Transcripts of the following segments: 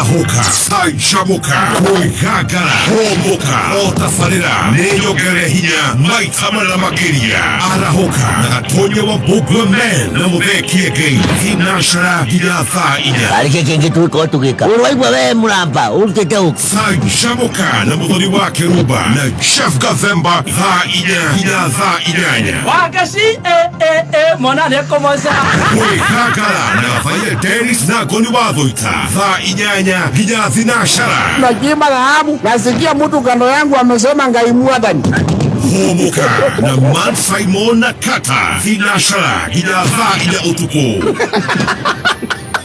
arahoka sanjamuka kwegagara homoka otafarira neyogere hinya maita marĩa makĩria arahoka na gatonye wa Bugla Man na muthekie game thinacara nginya thaa 4 arĩkĩ kĩngĩ twĩka tũgĩka ũrwaigua we mũramba ũrutĩte ũũ sanjamuka na mũthoni wa Kĩrumba na Chef Gathemba thaa 4 nginya thaa 8 Wakashi mwana nĩekũmoca kwegagara na Faye Dennis na Goni wa Thũita thaa 8 nginya thinacara Najima dhahabu, nasikia mtu kando yangu amesema ngaimua dhani. homoka na Man Simon na Kata thinacara nginya thaa 4 ũtukũ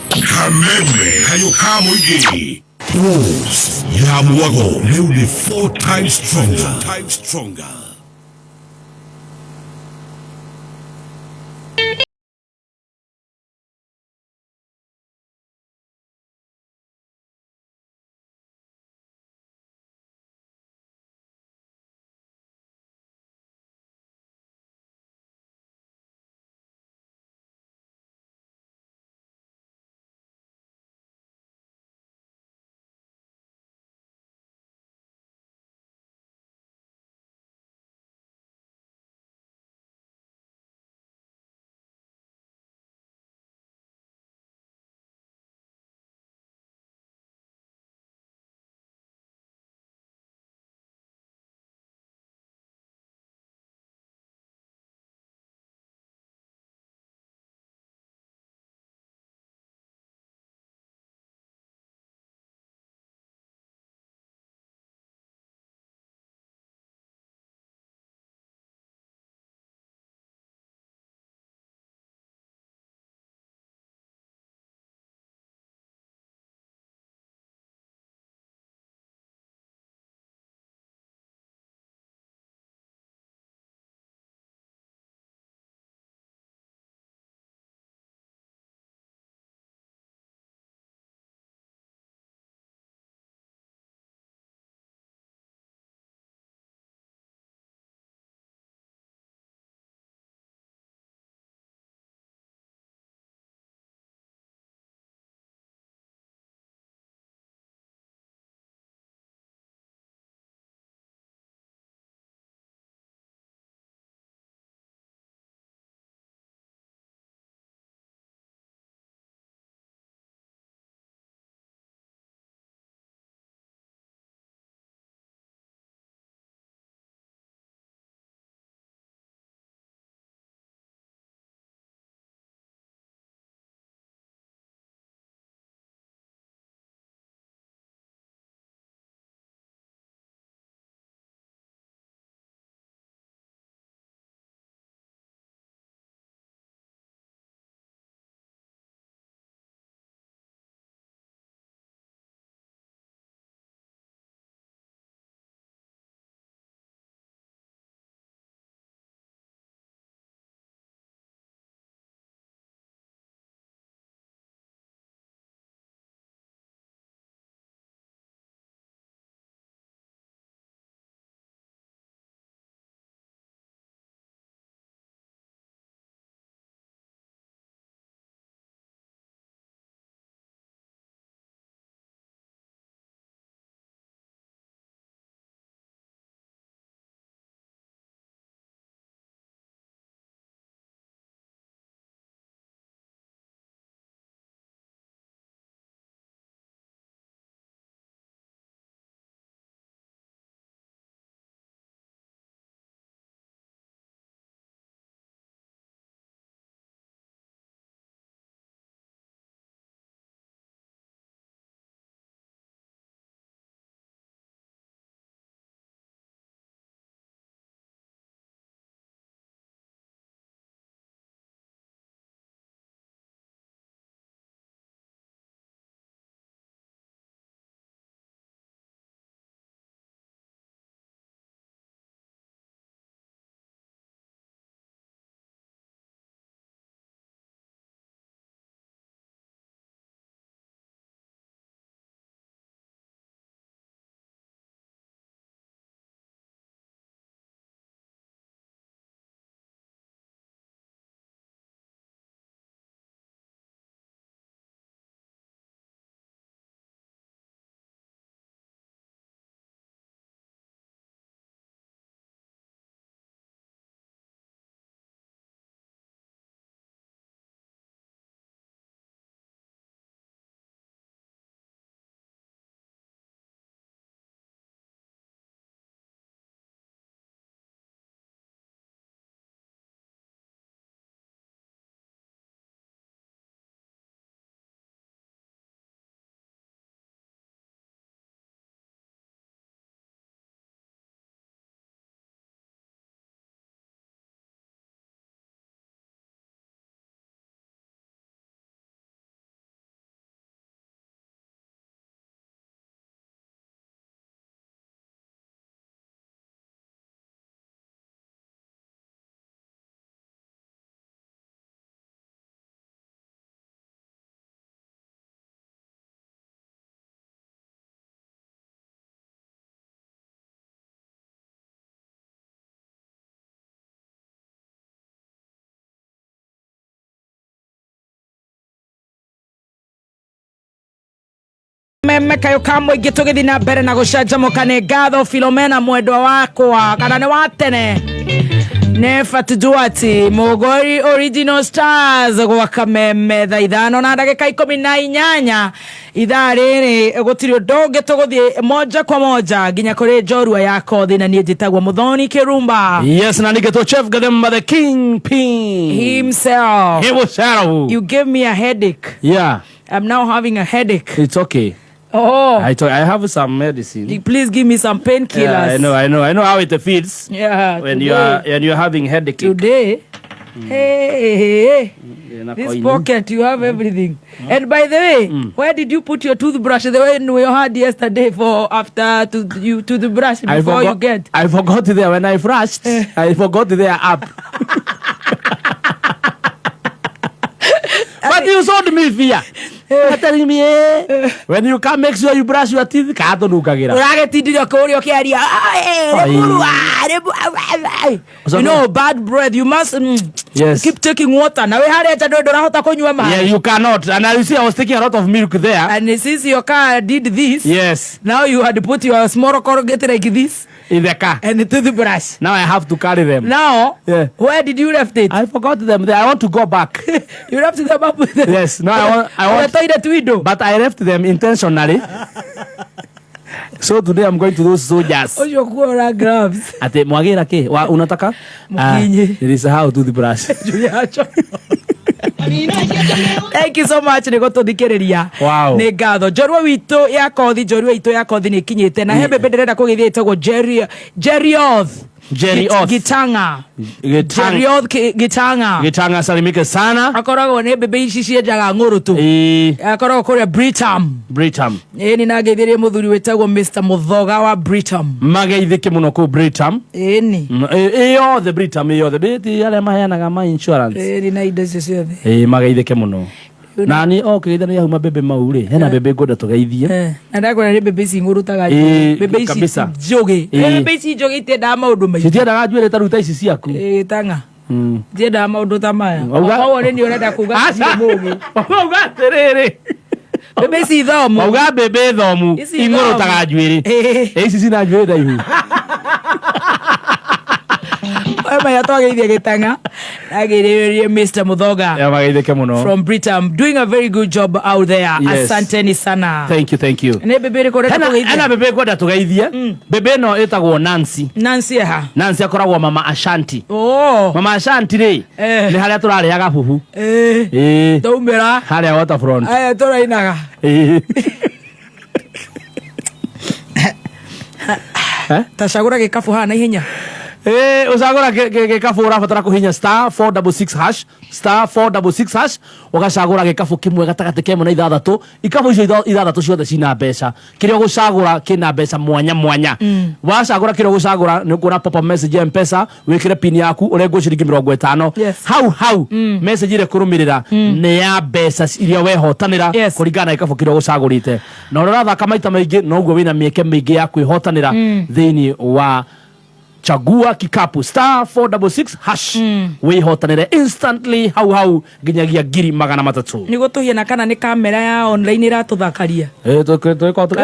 kameme kayoka mũingĩ Wolves ya Mwago rĩu nĩ 4 times stronger. kameme kayo kamwe gitugithi na mbere na gucanjamuka ni ngatho Philomena mwendwa wakwa kana ni watene Nefa Duati Mogori Original Stars gwa kameme thaa 5 na ndagika 18 ithaa riri gutiri ndonge tuguthie moja kwa moja ginya kuri njorua yako thina nie njitagwa Muthoni Kirumba. Yes, na nigeto Chef Gademba the Kingpin himself. He was Sarah. You gave me a headache. Yeah, I'm now having a headache. it's okay. Oh, I have some medicine. please give me some painkillers. Yeah, I know how it feels. Yeah, when today, you're having headache. today. Hey. This pocket, you have everything. And by the way, where did you put your toothbrush? The way you had yesterday for after to the brush before you get. I forgot it there when I brushed. I forgot it there up. But you sold me fear. Telling me, when you come, make sure you brush your teeth. You know, bad breath. You must yes. keep taking water. Now yeah, you cannot. And you see, I was taking a lot of milk there. And since your car did this, yes, now you had to put your small corrugate like this in the car and the toothbrush. Now I have to carry them. Now, yeah. Where did you left it? I forgot them there. I want to go back. You left them up with yes. No, I want the toilet window. But I left them intentionally. So today I'm going to those soldiers. Oh, you go gloves. Ate mwagira ke unataka? Nilisahau toothbrush. Thank you so much ni gututhikiria. Wow. Ni ngatho njorua witu ya kothi ni kinyite na hembe ndirenda kugithia itagwo Jerioth Gitanga. Gitanga salimike sana. Akoragwo ni bebe ici cienjaga nguru tu. Akoragwo kuria Britam. Ni nagithirie muthuri wetagwo Mr Muthoga wa Britam. Mageithike muno ku Britam. Ni. The Britam the beti yale maheanaga ma insurance. Ni na indo ciothe. Mageithike muno. Nani okithania huma bebe maure hena bebe ngoda tugeithie na ndakora ni bebe ici ngurutaga bebe ici njogi bebe ici njogi itenda maundu mai citiendaga njuire taruta ici ciaku tanga ndienda maundu ta maya ogo ni urenda kuga mugi ogo atiriri bebe ici thomu ogo bebe thomu ingurutaga njuire ici cina njuire daihu Maya twageithia Gitanga agiririe Mr Muthoga from Britam doing a very good job out there. Yes. Asanteni sana. Thank you. Ne bebe ko reta kugeithia. Ana bebe ko tugeithia. Bebe no etagwo Nancy ha. Nancy akoragwo mama Ashanti. Oh. Mama Ashanti ri. Ni haria turariaga bubu. Taumira. Haria waterfront. Turainaga. Tashagura gikafu hana ihenya. Usagora gikafu urabatara kuhinya *466# ugacagura gikafu kimwe gatagate kemo na ithathatu ikafu icio ithathatu ciothe cina mbeca kirio gucagura kina mbeca mwanya wacagura kirio gucagura ni kuona pop up message M-Pesa wikire pin yaku urengwo ciringi 50 hau message ire kurumirira ni ya mbeca iria wehotanira kuringana na ikafu kirio gucagurite na urathaka maita maingi noguo wina mieke mingi ya kwihotanira thiini wa chagua kikapu *466# wihotanire instantly hau ginyagia ngiri 300 ni gutuhiena kana ni kamera ya online iratuthakaria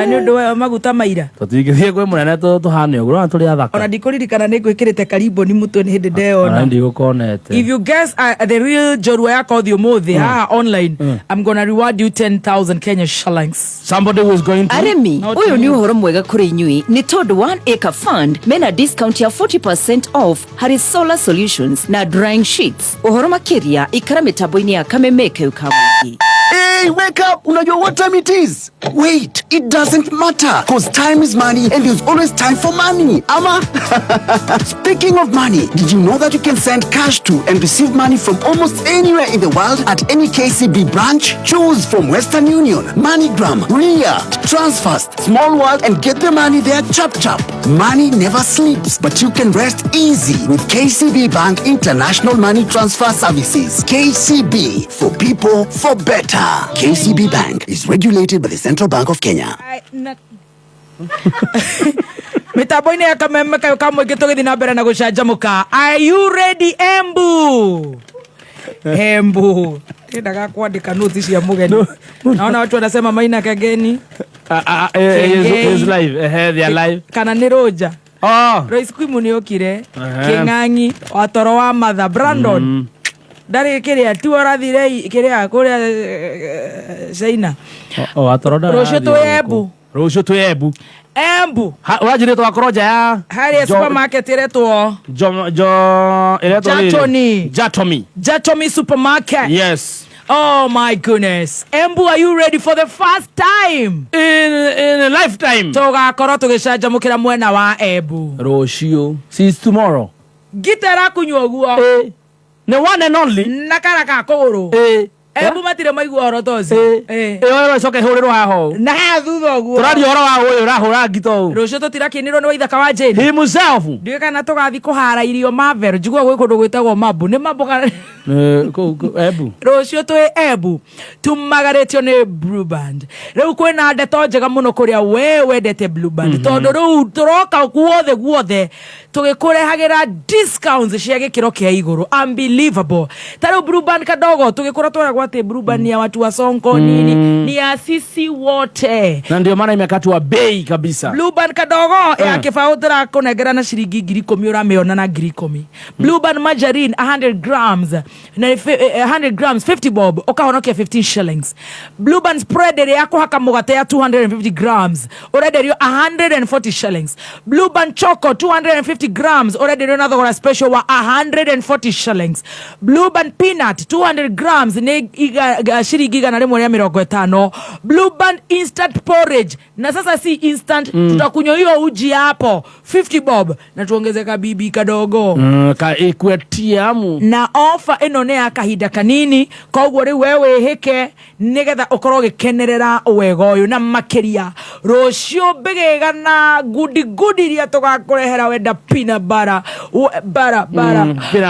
ni ndu maguta maira tutingithie kwe munene tuhane uguo tuli athaka ona ndikuririkana ni gwikirite karibu ni mutwe ni hindi ndeona ndigukonete. If you guess the real jorua yako the umuthi online I'm gonna reward you 10,000 Kenya shillings. Somebody who is going to Aremi uyu ni uhoro mwega kuri inyui ni tondu 1 acre fund mena discount ya 40% off hari solar solutions na drying sheets. Uhoro makiria ikara mitambo-ini ya Kamemeke ukamwingi. Hey, wake up! Unajua what time it is? Wait, it doesn't matter, cause time is money and there's always time for money. Ama? Speaking of money, did you know that you can send cash to and receive money from almost anywhere in the world at any KCB branch? Choose from Western Union, MoneyGram, Ria, Transfast, Small World, and get the money there chop. Money never sleeps, but you can rest easy with KCB Bank International Money Transfer Services. KCB, for people, for better. KCB Bank is regulated by the Central Bank of Kenya. Mitambo-ini ya Kamemeke ukamwingi tugithi na mbere na gucanjamuka. Are you ready, Embu? Ndaga kuandika notes cia mugeni. Naona watu wanasema Maina kageni. Is live. They are live. Kana ni Roja. Oh. Royce Kwimu ni okire. King'ang'i watoro wa Matha Brandon. Dari kiria tu arathire kiria kuria China. Watoro da. Rocio tu Embu. Rocio tu Embu. Embu. Urajire to akoroja ya. Hari supermarket iretwo. Jatomi supermarket. Yes. Oh my goodness. Embu, are you ready for the first time? In a lifetime. Tugakorwo tugicanjamukira mwena wa Embu. Rocio. Since tomorrow. Gitara kunywa guo. The one and only. Nakara ka kuguru. Embu matire maigua horo tozi. Wewe soke huriro haho. Na ha thutha guo. Turari horo wa uyu urahura ngito. Rocio tutirakinirwo ni waithaka wa Jane. Himself. Ndiwe kana tugathi kuhara irio Marvel. Njigua gwi kundu gwitagwo Mabu. Ni Mabu kana. Embu. Rocio twi Embu. Tumagaritio ni Blue Band. Riu kwina ndeto njega muno kuria we wendete Blue Band. Tondu riu turoka guothe tugikurehagira discounts cia gikiro kia iguru. Unbelievable. Tariu Blue Band kadogo tugikura twaragwa ati Blue Band ni ya watu wa Sonko nini, ni ya sisi wote. Na ndio maana imekatwa bei kabisa. Blue Band kadogo ya kifautra kunegera na shilingi 10,000 urameona na 10,000. Blue Band margarine 100 grams na 100 grams 50 bob okahonokia 15 shillings. Blue Band spread yako haka mugate ya 250 grams already 140 shillings. Blue Band choco 250 grams already another special wa 140 shillings. Blue Band peanut 200 grams ni shilingi 150. Blue Band instant porridge na sasa si instant, tutakunywa hiyo uji hapo 50 bob na tuongezeka bibi kadogo ka equitiamu na offer ino ne akahinda kanini. Koguo ri wewe hike nigetha ukorwo gikenerera wega uyu na makiria rocio bigega na gudi ria tugakurehera wenda peanut butter peanut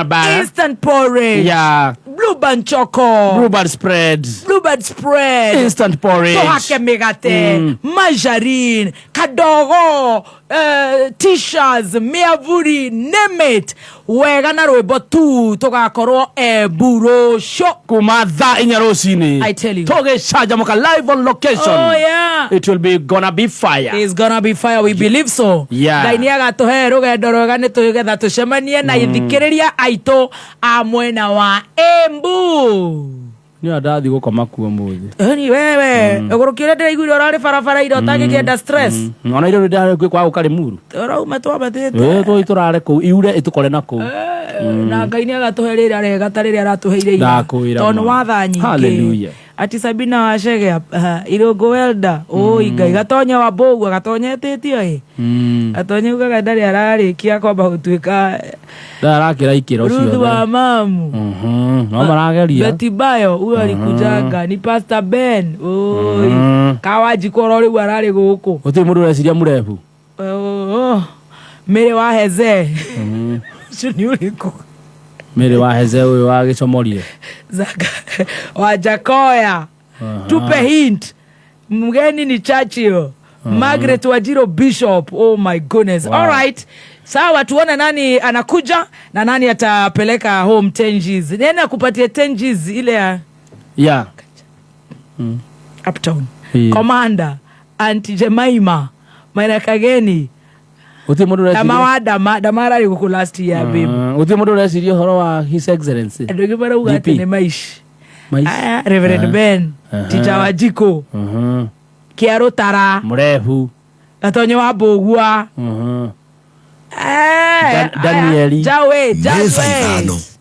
butter instant porridge, yeah, Blue Band choco, Blue Band spread, instant porridge, tuhake migate, margarine kadogo, t-shirts, miavuri, name it. Wega na rwimbo tu tugakorwo Embu rocio kuma tha inya rocini. I tell you, tugicanjamuka live on location. Oh yeah, it will be gonna be fire. It's gonna be fire, we believe so. Yeah, Ngai ni agatuhe rugendo rwega ni tugetha tucemanie na ithikiriria aitu a mwena wa Embu. Ni adathi gukoma kuo muthi. Ni wewe egurukire ndiraiguire urari barabara iro tagikienda stress. Ona iro ndare kwa ukari muru. Urauma twabatite. Turare ku iure itukore nako. Na Ngai ni agatuhe rira rega tarire aratuheire ira. Tono watha nyingi. Hallelujah. Ati Sabina washege irogo welda Ngai gatonya wa bogu agatonyetetio atonye ugaga ndari ararikia kwamba gutwika ndarakira ikiro cio Ruth wa mamu no marageria Betibayo uyo alikujanga ni Pastor Ben kawaji koro riu arari guku uti mundu ureciria murefu mere wa heze ni uriku mere wa heze uyu wa gicomorire Zaka wa Jakoya tupe hint mgeni ni Churchill Margaret Wajiro Bishop. Oh my goodness. Wow. All right. Sawa, tuone nani anakuja na nani atapeleka home 10 G's. Nena kupatia 10 G's ile ya yeah. Uptown. Yeah. Commander Auntie Jemima Maina Kageni uti mundu ureciria damara yuko last year babe. Uti mundu ureciria horo wa His Excellency ndio bara ugate ne maishi Reverend Ben Tita Wajiko Kiaro Tara murefu atonye wa bogua Danieli Jawe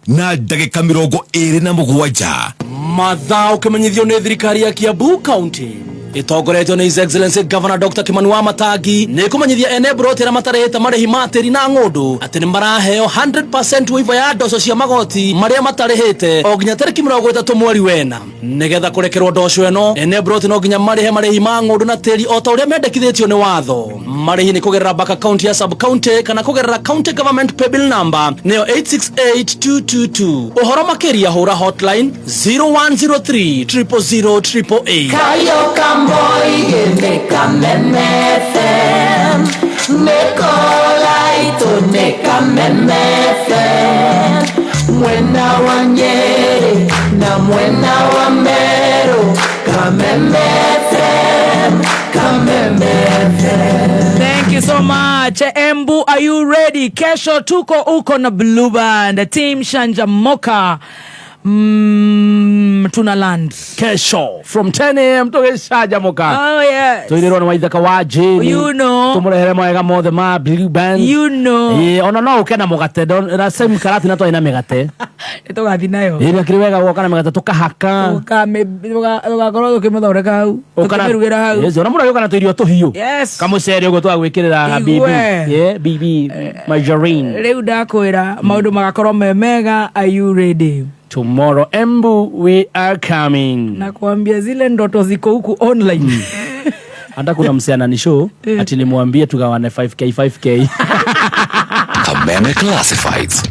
na ndagika 27 mathaa ukimenyithio ni thirikari ya Kiambu County itongoretio ni His Excellency Governor Dr. Kimani Wamatangi ni kumenyithia ene brotera matarehete marihi materi na ngundu ati ni maraheo 100% wiva ya ndoco cia magoti maria matarehete o nginya tariki 30 mweri wena nigetha kurekerwo ndoco eno ene broti no nginya marihi ma ngundu na teri o ta uria mendekithitio ni watho marihi ni kugerera baka county ya sub county kana kugerera county government pay bill number neo 868222 uhoro makiria hura hotline 0103 000 Kayo Kamboy Neka Memefem Mekola ito Neka Memefem Mwena wa Nyeri na mwena wa Meru Kamemefem Thank you so much. Embu, are you ready? Kesho tuko uko na Blue Band, Team Shanjamoka. Tuna land kesho from 10 a.m. to Shanjamoka. Oh yes. Tuiriro na waithaka wa jini. You know. Tumurehere mwega mothe ma Blue Band. You know. Ona no ukena mugate na same karati na to ina megate. Ito gathi nayo. Ira kiriwega woka na megate tukahaka. Ukakoro ukimethoreka hau. Ukimerugira hau. Yes, ona mura kana tuirio tuhiu. Yes. Kamucere ugo twagwikirira bibi. Yeah, bibi margarine. Riu ndakwira maundu magakorwo memega. Are you ready? Tomorrow Embu we are coming. Nakwambia zile ndoto ziko huku online. Hata kuna msichana ni show ati nimwambie tugawane 5k. Kameme Classifieds.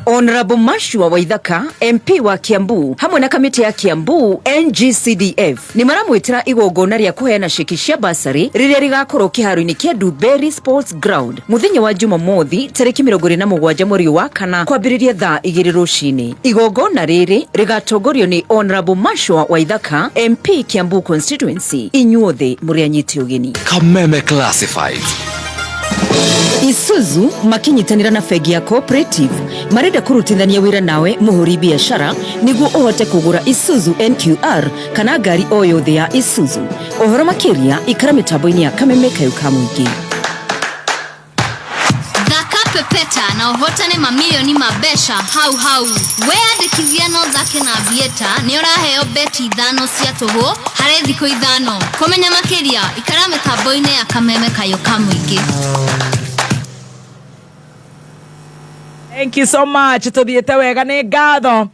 Honorable Mashua Waithaka, MP wa Kiambu, hamwe na kamiti ya Kiambu NGCDF ni maramwitira igongona ria kuheana ceki cia basari riria rigakorwo kiharo-ini kia Duberi Sports Ground muthenya wa Jumamothi tariki 27 mweri wa kana kwambiriria thaa 2 rucini. Igongona riri rigatongorio ni Honorable Mashua Waithaka, MP Kiambu Constituency. Inyuothe muri anyite ugeni. Kameme Classifieds. Isuzu makinyitanira na Fegi ya Cooperative marenda kurutithania wira nawe muhuri biashara niguo uhote kugura Isuzu NQR kana gari o yothe ya Isuzu. Ohoro makiria ikara mitambo-ini ya Kameme Kayuka Mwingi. Thaka pepeta na uhotane mamilioni mabesha hau weandikithia no thake na vieta ni uraheo beti 5 cia tuhu hari thiko 5 kumenya makiria ikara mitambo-ini ya Kameme Kayuka Mwingi. Thank you so much. Tuthiete wega ni ngatho.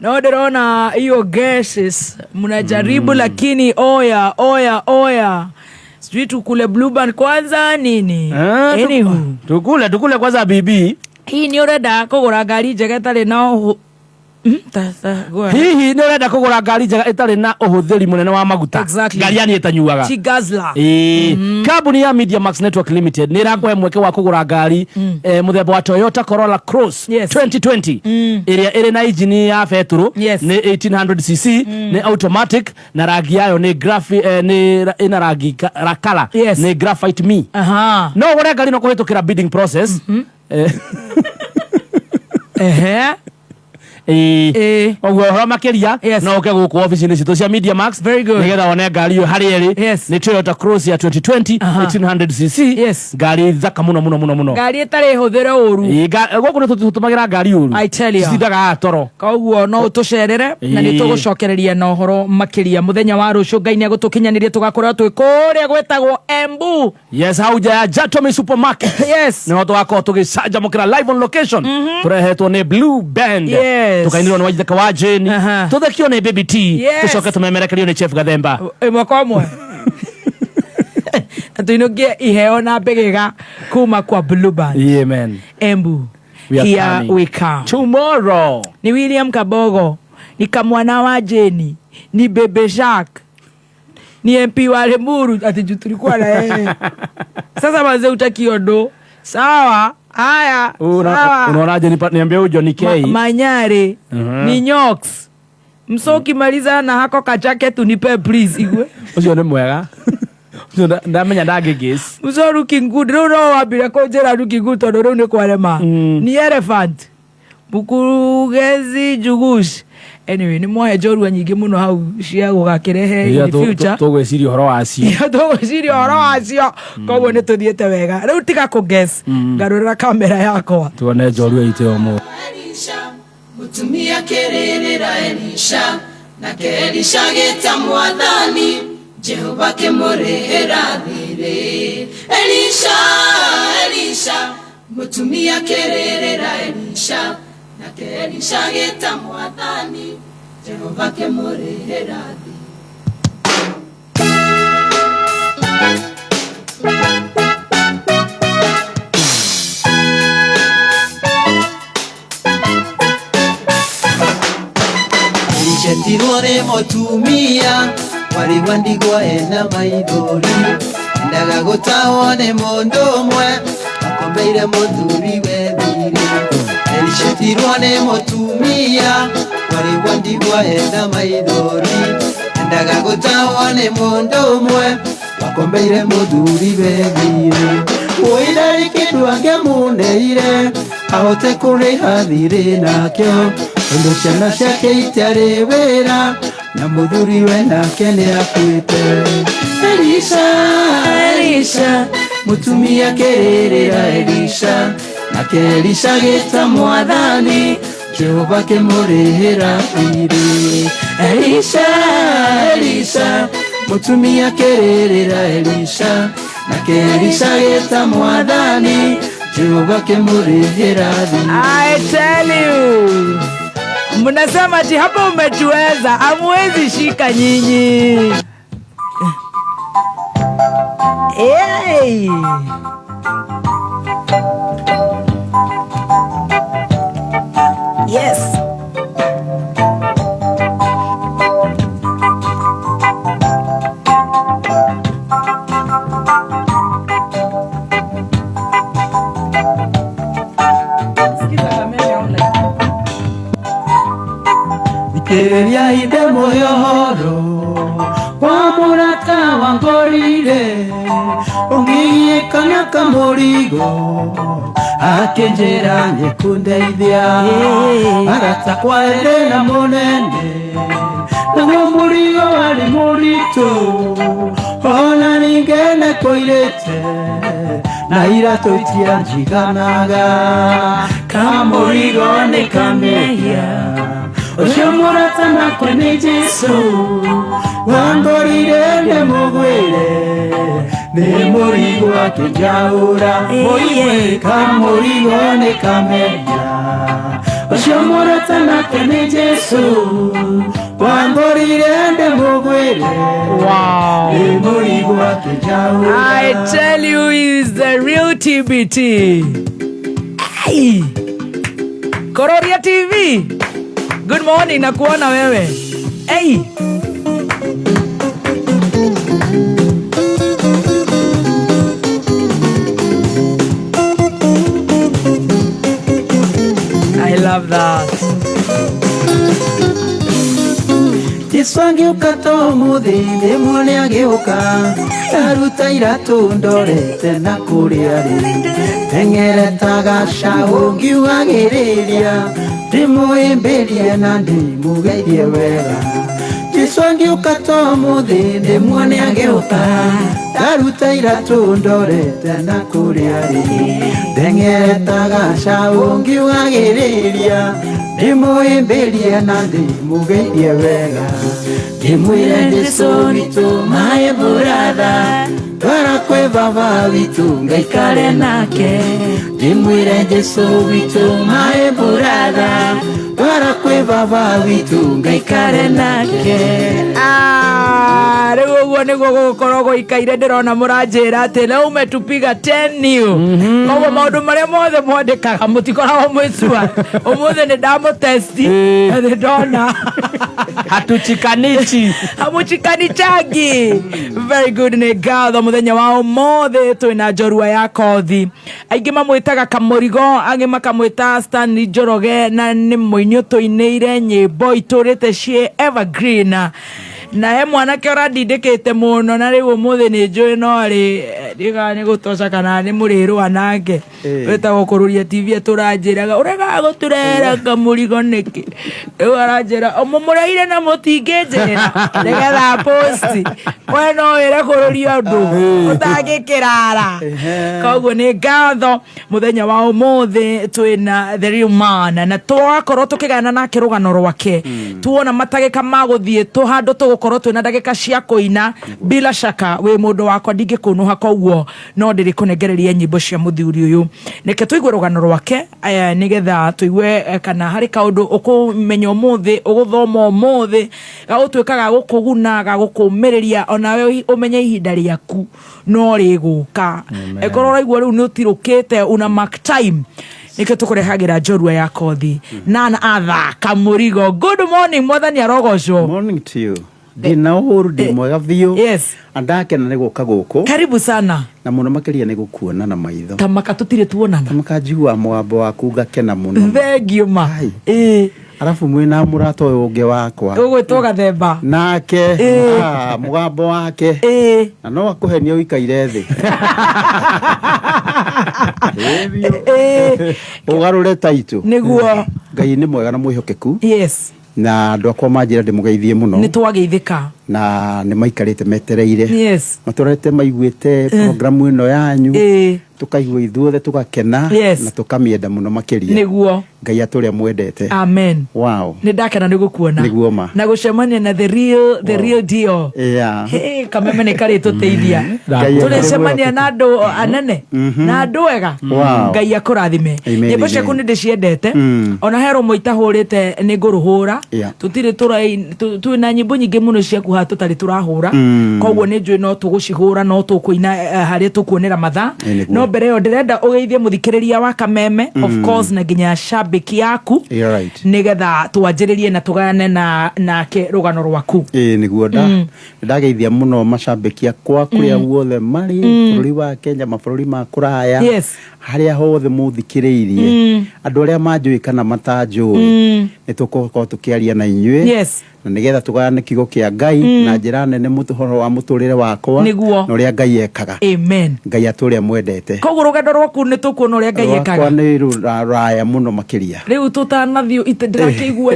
No ndirona hiyo guesses mnajaribu lakini oya. Sijui tukule Blue Band kwanza nini? Tukule kwanza bibi. Hii ni urenda kugura ngari njega itari na hihi ni urenda kugura ngari njega itari na uhuthiri munene wa maguta. Exactly. Ngari yani itanyuaga. Chigazla. Kambuni ya Media Max Network Limited ni irakuhe mweke wa kugura ngari muthemba wa Toyota Corolla Cross 2020 iria iri na engine ya beturu ni 1800cc ni automatic na rangi yayo ni ni ina rangi rakala ni graphite me. No ugure ngari no kuhitukira bidding process. Ogwo makiria no uke guku office-ini citu cia Media Max nigetha wone ngari yo hari eri ni Toyota Cross ya 2020 1800cc ngari thaka muno ngari itari huthire uru guku ni tutumagira ngari uru I tell you cidaga toro koguo no utucerere na ni tugucokereria no horo makiria muthenya wa rucio Ngai ni agutukinyanirie tugakorwo twi kuria gwetagwo Embu hauja ya Jatomi Supermarket no tugakorwo tugicanjamukira live on location turehetwo ni Blue Band tukainirwo ni Waithaka wa jini tuthekio ni Baby T tucoke tumemerekerio ni Chef Gathemba mwakomwe tuinukie iheo na begega kuma kwa Blue Band. Amen. Embu here we come tomorrow. Ni William Kabogo, ni kamwana wa Jeni, ni Bebe Jacques, ni MP wa Lemuru ati tulikuwa na yeye. Sasa manze utakiondo sawa. Haya, unaonaje niambie huyo Johnny K Manyare ni Nyox msoki maliza na hako ka jacket unipe please igwe ucio ni mwega ndamenya ndagigis ucio looking good no wabira ko jera looking good tondo ru ni kwarema ni elephant Bukugezi Jugush. Anyway, ni mwahe jorua nyingi muno hau cia gugakirehe in the future. Tugweciria horo wacio. Tugweciria horo wacio. Koguo ni tuthiete wega. Riu tiga ku guess. Garurira kamera yakwa. Tuone jorua ite omo. Mutumia kererera Elisha na Elisha geta mwathani Jehova kemurehera thire Elisha mutumia kererera Elisha na Elisha geta mwathani Jehova kemurehera thire. Tirore motumia wari wandigwa ena maidori ndaga gutawone mondo mwe akombeire muthuri wethiri elishetirwane motumia wari wandigwa ena maidori endaga gũtawa nĩ mũndũ ũmwe wakombeire mũthuri wethire mũirari kĩndũ angĩmũneire ahote kũrĩha thirĩ nakĩo tondũ ciana ciake itarĩ wĩra na mũthuri we nake nĩakuĩte. Elisha mũtumia kĩrĩrĩra Elisha nake Elisha gĩta mwathani Jehova kĩmũrĩhĩra thirĩ. Elisha mũtumia kĩrĩrĩra Elisha nake Elisha gĩta mwathani Jehova kĩmũrĩhĩra thirĩ. I tell you, mnasema ati hapa umetuweza, hamwezi shika nyinyi. Hey. Yes. Thikĩrĩria inde mũhoro wa mũrata wangorire ũngĩgiĩkana kamũrigo akĩnjĩra nĩkũndeithia arata kwarĩ na mũnene naguo mũrigo warĩ mũritũ ona ningene kũirĩte na iratũ itianjiganaga kamũrigo nĩ kamehia ũcio mũrata nakwa nĩ Jesũ wangorire nĩ mũgwĩre nĩ mũrigo akĩnjaũra mũigwe kamũrigo nĩ kamehia ũcio mũrata nakwa nĩ Jesũ wangorire nĩ mũgwĩre nĩ mũrigo akĩnjaũra. I tell you, he's the real TBT. Hey. Kororia TV. Good morning, nakuona wewe. Hey. I love that. Jesũ agĩũka to mũthĩ rĩmwe nĩagĩũka aruta iratũ ndorete na kũrĩa rĩ tengeretaga caũ ngiugagĩrĩria ndĩmũhĩmbĩrie na ndĩmũgeithie wega. Jesũ agĩũka to mũthĩ rĩmwe nĩagĩũka aruta iratũ ndorete na kũrĩa rĩ tengeretaga caũ ngiugagĩrĩria ndĩmũhĩmbĩrie na ndĩmũgeithie wega. Ndĩmwĩre Jesũ witũ my brother twara kwĩ baba witũ ngaikare nake. Ndĩmwĩre Jesũ witũ my brother twara kwĩ baba witũ ngaikare nake. Rĩu ũguo nĩguo gũgũkorwo gũikaire ndĩrona mũranjĩra atĩ na umetupiga 10 new. Koguo maũndũ marĩa mothe mwandĩkaga mũtikoragwo mwĩcua. Ũmũthĩ nĩ ndamũtesti na nĩ ndona hatuchikanichi hamuchikanichangi. Very good. Nĩ ngatho mũthenya wa ũmũthĩ twĩna njorua ya kothi. Aingĩ mamwĩtaga Kamũrigo, angĩ makamwĩta Stanley Njoroge, na nĩ mũini ũtũinĩire nyĩmbo itũrĩte ciĩ evergreen. Na he mwanake ũrandindĩkĩte mũno na rĩu ũmũthĩ nĩ njũĩ no rĩ ndiga nĩ gũtoca kana nĩ mũrĩrũa nake wĩtagwo Kũrũria TV tũranjĩraga ũregaga gũtũrera Kamũrigo nĩkĩ. Rĩu aranjĩra mũmũreire na mũtingĩnjĩra nĩgetha posti we no wĩre Kũrũria ũndũ ũtangĩkĩrara. Koguo nĩ ngatho mũthenya wa ũmũthĩ twĩna the real man na twakorwo tũkĩgana nake rũgano rwake tuona matagĩka magũthiĩ tũhandũ tũgũkorwo twĩna ndagĩka cia kũina bila shaka we mũndũ wakwa ndingĩkũnũha koguo no ndĩrĩkũnengereria nyĩmbo cia mũthuri ũyũ nĩke tũigue rũgano rwake nĩgetha tũigue kana harĩ kaũndũ ũkũmenya ũmũthĩ ũgũthoma ũmũthĩ gagũtuĩka gagũkũguna gagũkũmĩrĩria onawe ũmenye ihinda rĩaku no rĩgũka. Ekorwo ũraigua rĩu nĩ ũtirũkĩte una mark time nĩke tũkũrehagĩra njorua ya kothi Nana Atha Kamũrigo. Good morning mwathani arogocwo. Morning to you. Ndina ũhũru ndĩ mwega biũ. Yes. Andakena nĩ gũka gũkũ. Karibu sana. Na mũno makĩria nĩ gũkuona na maitho. Tamaka tũtirĩ tuonana. Tamaka njigua mwambo waku ngakena mũno. Thengiũ ma. Arafu mwina murato unge wakwa ugwitwo Gathemba nake mugambo wake na no akuhenia uikaire thi ugarure taitu niguo Ngai ni mwega na mwihokeku yes na andu akwa manjira ndimugeithie muno ni twageithika na ni maikarite metereire yes maturete maiguite programu ino yanyu tukaigua ithuothe tugakena na tukamienda muno makiria niguo Ngai aturia mwendete amen wow ni ndakena ni gukuona niguo ma na gucemania na the real deal hey kameme ni kari tuteithia tulicemania na andu anene na andu ega Ngai akurathime nyimbo ciaku ni ndiciendete ona hero moita hurite ni nguruhura tutire twina nyimbo nyingi muno ciaku ha tutari turahura koguo ni njui no tugucihura no tukuina haria tukuonera matha no mbere yo ndirenda ugeithie muthikiriria wa Kameme of course na nginya shabiki yaku nigetha twanjiririe na tugane na ke rugano rwaku niguo ndageithia muno mashabiki akwa kuria guothe mari bururi wa Kenya mabũrũri ma kuraya haria hothe muthikiriirie andu aria manjui kana matanjui ni tukorwo tukiaria na inyue na nigetha tugane kigo kia Ngai na njira nene mutuhoro wa muturire wakwa na uria Ngai ekaga amen Ngai aturia mwendete koguo rugendo rwaku ni tukuona uria Ngai ekaga kwa ni raya muno makiria riu tutanathio itendirakeigua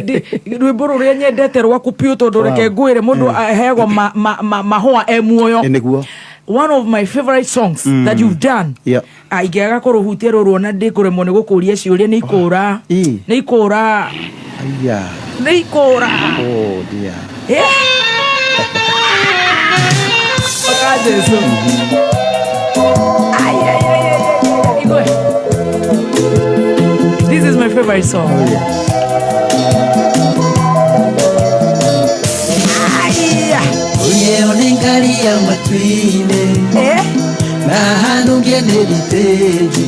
rwimbo ruria nyendete rwaku piu tondu reke ngwire mundu ahego mahua emuoyo niguo one of my favorite songs that you've done aigiaga kuruhutia ruru na ndikuremwo ni gukuria ciuria ni ikura oh dear Jesu this is my favorite song Onengaria matwine na hanungie neriteji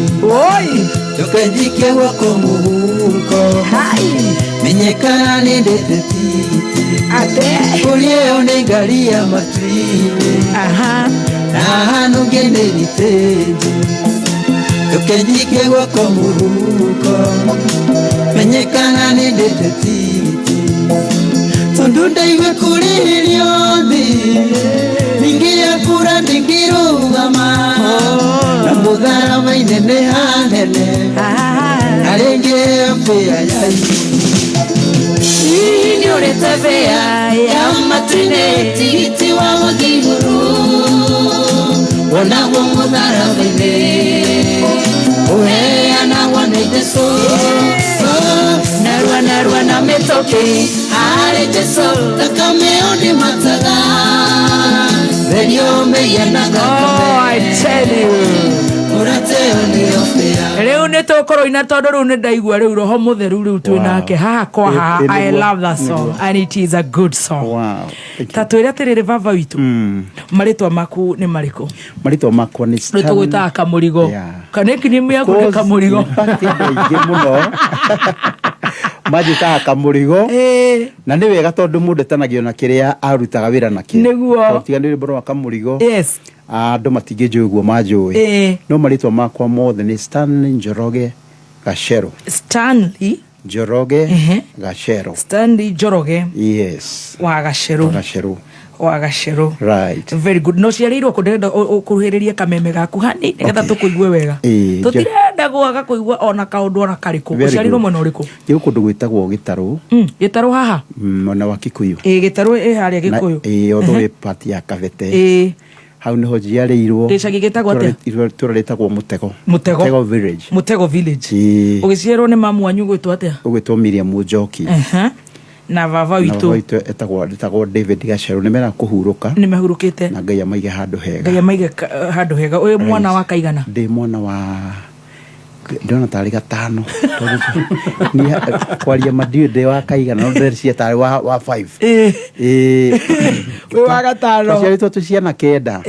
tukajike wako muhuko menyekana nendete titi onengaria matwine na hanungie neriteji tukajike wako muhuko menyekana nendete titi Tondunda iwe kuririo thi Ningia kura ndingirugama Na muthara mainene hanene Arenge fea yai Ini urete fea ya matwine Tigiti wa wakiguru Wana wa muthara maine Uheana waneiteso Narua na metoke Hare Jesu Takame oni mataga Venyo meyanaga I tell you Urate oni ofea Riu ni tukoro ina tondu riu ni ndaigua riu roho mutheru riu twinake haha kwa haha I love that song and it is a good song tatwira tiriri baba witu maritwa maku ni mariko maritwa makwa ni Stan tugwita Kamurigo kana kinimu yaku ni Kamurigo ingi muno majita Kamurigo na ni wega tondu mundu tanagio na kiria arutaga wira nakio niguo tiganire boro wa Kamurigo yes andu matingĩnjũiguo manjũĩ no marĩtwa makwa mothe nĩ Stanley Njoroge Gachero. Stanley Njoroge Gachero. Stanley Njoroge yes wa Gachero. Wa Gachero. Right. Very good. No ciarĩirwo kũndenda kuruhĩrĩria kameme gaku hani nĩgetha tũkũigue wega tũtirenda gwaga kũigua ona kaũndũ ona karĩkũ ũciarĩirwo mwena ũrĩkũ gĩkũ kũndũ gwĩtagwo Gĩtarũ Gĩtarũ haha mwena wa Kikuyu Gĩtarũ harĩa Gĩkũyũ otho wĩ part ya Kabete hau niho njiarĩirwo gĩcagi gĩtagwo atĩa tũrarĩtagwo Mutego village ũgĩciarwo nĩ mamu wanyu gwĩtwo atĩa ũgwĩtwo Miriam Njoki na baba witũ etagwo David Gachero nĩ mera kũhurũka nĩ mahurũkĩte na Ngai amaige handũ hega ũyũ mwana wa kaigana ndĩ mwana wa ndona tarĩ gatano ni kwaria madiu de wa kaigana no ndĩreciria tarĩ wa 5 we wa gatano ciarĩtwo tuciana kenda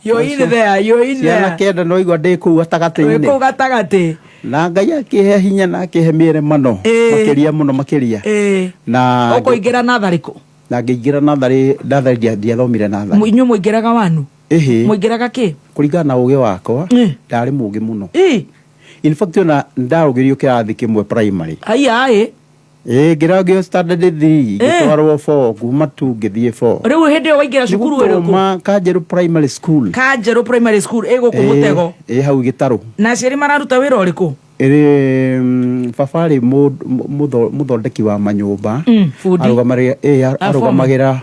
you're in there ciana kenda no igwa ndĩ kũu gatagatĩ na Ngai akĩhe hinya na akĩhe mĩere mũno makĩria na ũkũingĩra natharĩ kũ na ngĩingĩra natharĩ ndiathomire natharĩ inyuĩ mũingĩraga wanu mũingĩraga kĩ kũringana na ũgĩ wakwa ndarĩ mũgĩ mũno in fact ona ndarũgĩrio kĩrathi kĩmwe primary ngiragio standard 3 ngitwarwo 4 kuma 2 ngithie 4 riu hindi yo waingira cukuru iriku Kanjeru primary school iguku Mutego hau Gitaru na aciari mararuta wira uriku babari muthondeki wa manyumba arugamagira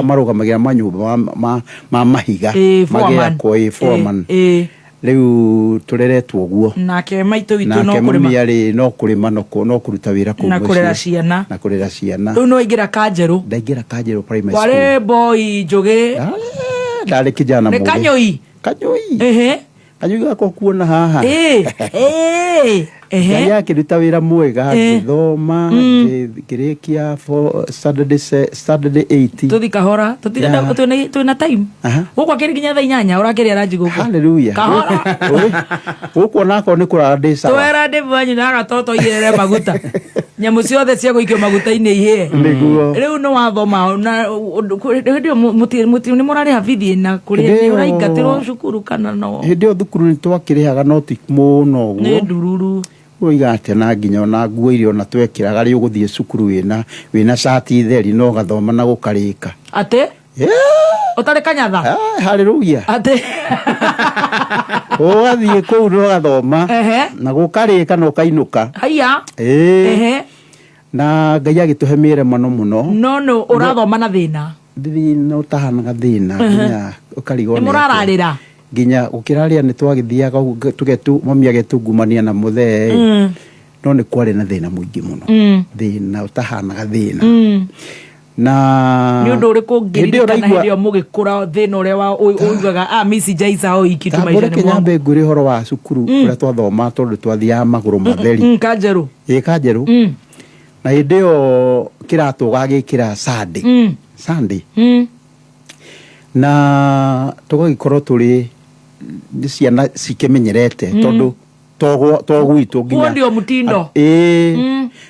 marugamagira manyumba ma mahiga magiakwo foreman riu tureretwo guo nake maitu witu no kurima no kurima no kuruta wira ku na kurera ciana riu no ingira Kanjeru ndaingira Kanjeru primary school kware boy Njugi ndari kijana mu kanyoi Kanyoi gako kuona haha Ngai akiruta wira mwega ngithoma ngirikia for Saturday 8 tuthi kahora tutirenda twina time gukwa kiri nginya thaa 8 urakiria ranji guku haleluya kahora guku nako ni kurara ndisa twera ndivanyu na gatoto irere maguta nyamu ciothe cia guikio maguta-ini ihie riu no wathoma na ndio ni murari hafithi na kuria ni uraingatirwo cukuru kana no hindi o thukuru ni twakirihaga no ti muno guo ni ndururu uigate na nginya na nguo irio na twekiraga ri uguthie cukuru wina shati theri no gathoma na gukarika ate utari kanyatha haleluya ate ugathie kuu no gathoma na gukarika no kainuka haya na Ngai agituhe mire muno no urathoma na thina utahanaga thina nginya ukarigwo ni murararira nginya ukiraria ni twagithiaga tugetu mami agetungumania na muthee no ni kwari na thina muingi muno thina utahanaga thina na ni undu uriku ngiririkana hindi yo mugikura thina uria wa uigaga Miss Jaisa o ikitu maisha ni nyambe nguri horo wa cukuru uria twathoma tondu twathiaga maguru matheri Kanjeru Kanjeru na hindi yo kiratu gagikira Sunday na tugagikorwo turi ciana cikimenyerete tondu togwitu nginya ndio mutindo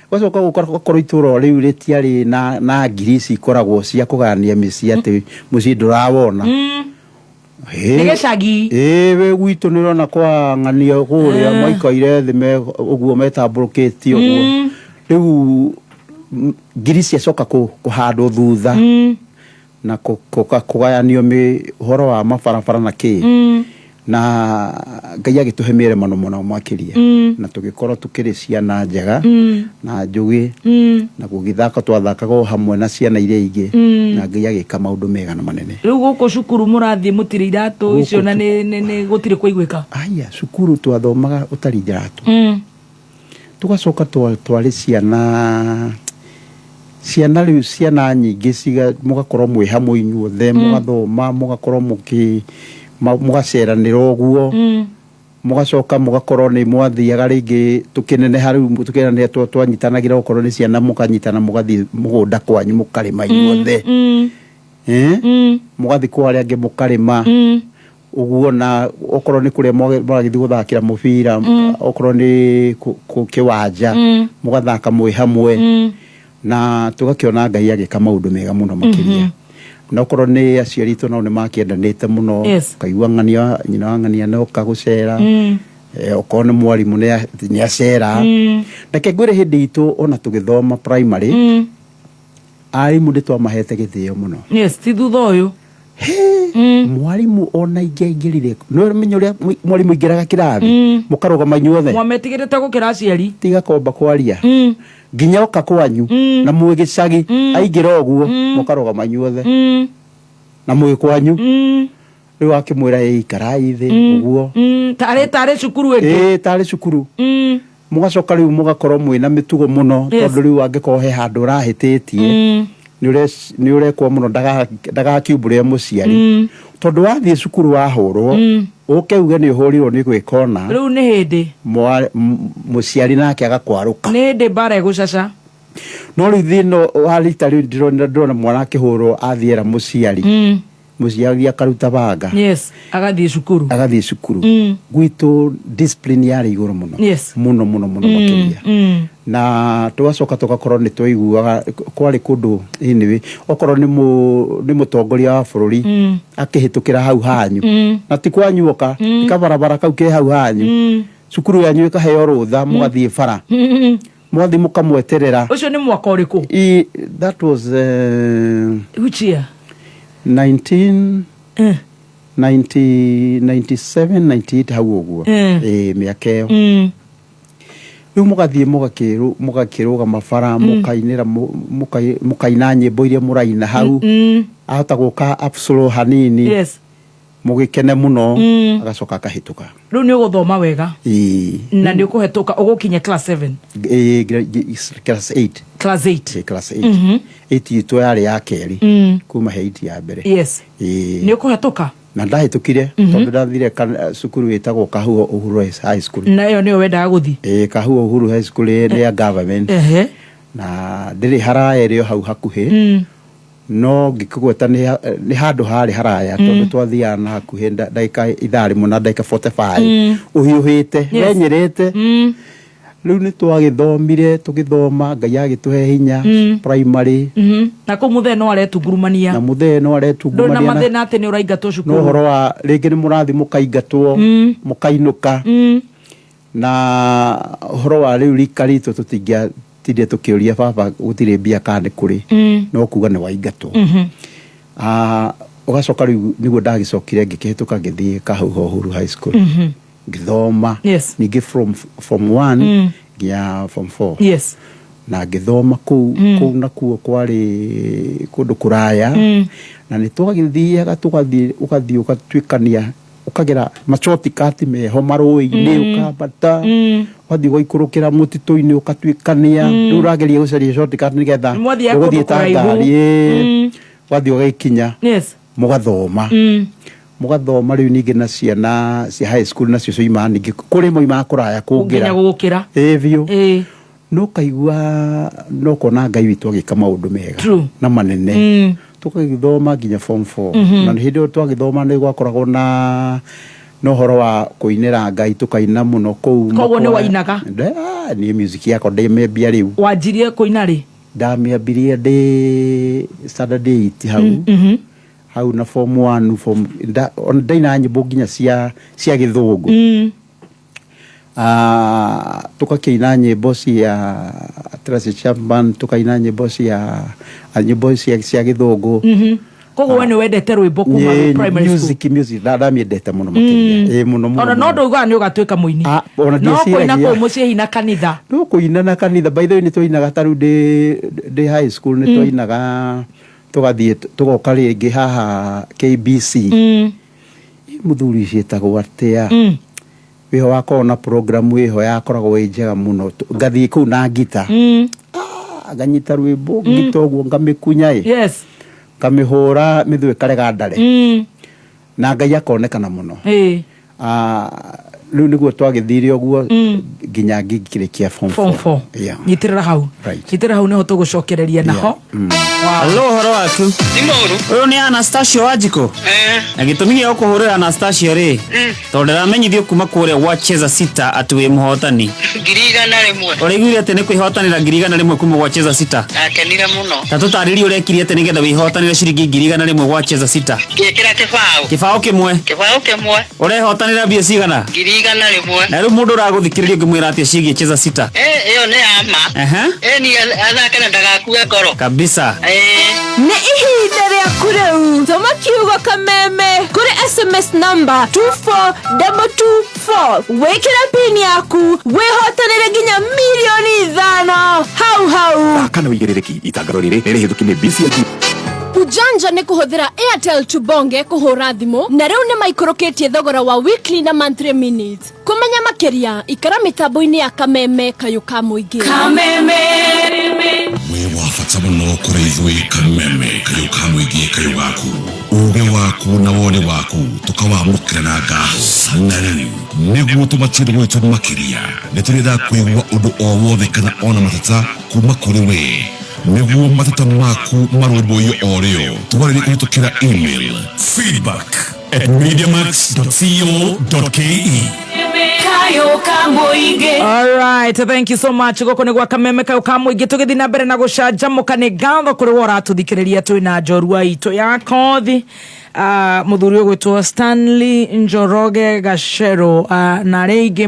gwacoka gukorwo ituro riu ritiari na ngirisi ikoragwo cia kugania mĩciĩ ati muciĩ ndurawona Gicagi we gwitu ni rona kwa ng'ania kuria maikaire thime uguo metambũrũkĩtie uguo riu ngirisi acoka kuhandwo thutha na kugayanio horo wa mabarabara na na Ngai agituhe mire muno makiria na tugikorwo tukiri ciana njega na njugi na gugithaka twathakaga hamwe na ciana iria ingi na Ngai agika maundu mega na manene riu guku cukuru murathie mutire iratu icio na ni gutire kuigwika aya cukuru twathomaga utari iratu tugacoka twari ciana riu ciana nyingi mugakorwo mwi hamwe inyuothe mugathoma mugakorwo mugaceranira uguo mugacoka mugakorwo ni mwathiaga ringi tukineneha riu tukineneha twanyitanagira ukorwo ni ciana mukanyitana mugathie mugunda kwanyu mukarima inyuothe mugathie kwa aria angi mukarima uguo na okorwo ni kuria mwagithie guthakira mubira okorwo ni kiwanja mugathaka mwi hamwe na tugakiona Ngai agika maundu mega muno makiria na okorwo ni aciari itu nao ni makiendanite muno kaigua ng'ania nyina wa ng'ania no kagucera okorwo ni mwarimu ni acera reke ngwire hindi itu ona tugithoma primary arimu ndi twamahete githio muno ti thutha uyu mwarimu ona ingiaingirire no menyo ria mwarimu ingiraga kirathi mukarugama inyuothe mwametigirite gukira aciari tiga komba kwaria nginya oka kwanyu na mwi gicagi aingira uguo mukarugama inyuothe na mwi kwanyu riu akimwira ikarai thi uguo tare cukuru wetu tare cukuru mugacoka riu mugakorwo mwina mitugo muno tondu riu angikorwo he handu urahititie ni urekwo muno ndagakiumbure muciari tondu wathie cukuru wahurwo ukeuga ni uhurirwo ni gwikona riu ni hindi muciari nake agakwaruka ni hindi bara gucaca no riu thino warita riu ndirona mwana akihurwo athiera muciari muciari akaruta banga agathie cukuru gwitu discipline yari iguru muno muno makiria na tugacoka tugakorwo ni twaiguaga kwari kundu anyway okorwo ni mutongoria wa bururi akihitukira hau hanyu na ti kwanyuoka ikabarabara kau ke hau hanyu cukuru yanyu ikaheo rutha mugathie bara mwathi mukamweterera ucio ni mwaka uriku that was which year 97 98 hau uguo miaka iyo riu mugathie mugakiruga mabara mukainira mukaina nyimbo iria muraina hau ahota guka absolo hanini yes mugikene muno agacoka akahituka riu ni uguthoma wega na ni ukuhetuka ugukinya class 7 class 8 class 8 class 8 8 yari ya keri kuma he 8 ya mbere yes ni ukuhetuka na ndahitukire tondu ndathire cukuru witagwo Kahuo Uhuru High School na yo niyo wendaga guthi Kahuo Uhuru High School ya government na ndiri haraya rio hau hakuhi no ngikugweta ni handu hari haraya tondu twathiaga na hakuhi ndagika ithari muna ndagika 45 uhiuhite wenyerete riu ni twagithomire tugithoma Ngai agituhe hinya primary na ko muthe no aretungurumania na muthe no aretungurumania na mathina ate ni uraingatwo cukuru no horo wa ringi ni murathi mukaingatwo mukainuka na horo wa riu rikarito tutingia tinde tukiuria baba gutire mbia kane kuri no kuga ni waingatwo ugacoka riu niguo ndagicokire ngikihituka ngithie Kahuho Uhuru High School ngithoma ningi from 1 nginya from 4 yes na ngithoma ku nakuo kwari kundu kuraya na ni twagithiaga tugathie ukatwikania ukagera machoti kati meho marui-ini ukabata wathi gwikurukira mutito-ini ukatwikania riu urageria gucaria short cut nigetha uguthie ta ngari wathi ugikinya mugathoma mugathoma riu ningi na ciana cia high school nacio cioima ningi kuri moima kuraya kungira gukira biu no kaigua no kona Ngai witu agika maundu mega na manene tukagithoma nginya form 4 na hindi twagithoma ni gwakoragwo na no horo wa kuinira Ngai tukaina muno koguo ni wainaga ni music yako ndemebia riu wanjirie kuina ri ndamiambirie ndi Saturday hau hau na form 1 form ndaina nyimbo nginya cia githungu tukakiina nyimbo cia Tracy Chapman tukaina nyimbo cia githungu koguo we ni wendete rwimbo kuma primary school music ndamiendete muno makiria muno ona no nduga ni ugatwika muini no kuina ku mucie hina kanitha no kuina na kanitha by the way ni twainaga taru de high school ni twainaga tugathie tugoka ringi haha KBC muthuri cietagwo atia wiho wako na program wiho yakoragwo njega muno ngathie ku na ngita aganyita rwimbo ngitoguo ngamikunya yes kamihura mithwe karega ndare na Ngai akonekana muno riu niguo twagithire uguo nginya ngikirikia form 4 nyitirira hau niho tugucokereria naho Hello horo waku uyu ni Anastasia Wajiko na gitumi gya kuhurira Anastasia ri tondu ramenyithio kuma kuria Wacheza Sita ati wi muhotani ngirigana rimwe uriguire ati ni kwihotanira ngirigana rimwe kuma Wacheza Sita akenira muno tatutaririe urekiri ati nigetha wihotanire ciringi ngirigana rimwe Wacheza Sita ngekira kibao kimwe urehotanira mbia cigana ngirigana rimwe na riu mundu uraguthikiriria ngimwira ati ciigi Cheza Sita iyo ni ama ni athakana ndagakue ngoro kabisa ni ihinda riaku riu tuma kiugo kameme kuri SMS number 24224 wikira pin yaku wihotanire nginya milioni 5 hau kana wigerereki itangaro riri rihithukine BCG Ujanja ni kuhuthira Airtel Tubonge kuhura thimu na riu ni maikurukitie thogora wa weekly na monthly minutes kumenya makiria ikara mitambo-ini ya kameme kayuka muingi kameme we wafata muno kuri ithui kameme kayuka muingi kayugaku uge waku na wone waku tukawamukira na gasanani niguo tumatire gwitu makiria niturida kwigua undu o wothe kana ona matata kuma kuri we niguo matata maku marumbuyo oreo tuwarire kuhitukira email feedback@mediamax.co.ke Alright, thank you so much. Goko nigwa kameme kayuka muingi tugithi na mbere na gucanjamuka ni ngatho kuri wora tuthikiriria twina njorua itu ya kothi muthuri ugwitwo Stanley Njoroge Gachero na rĩngĩ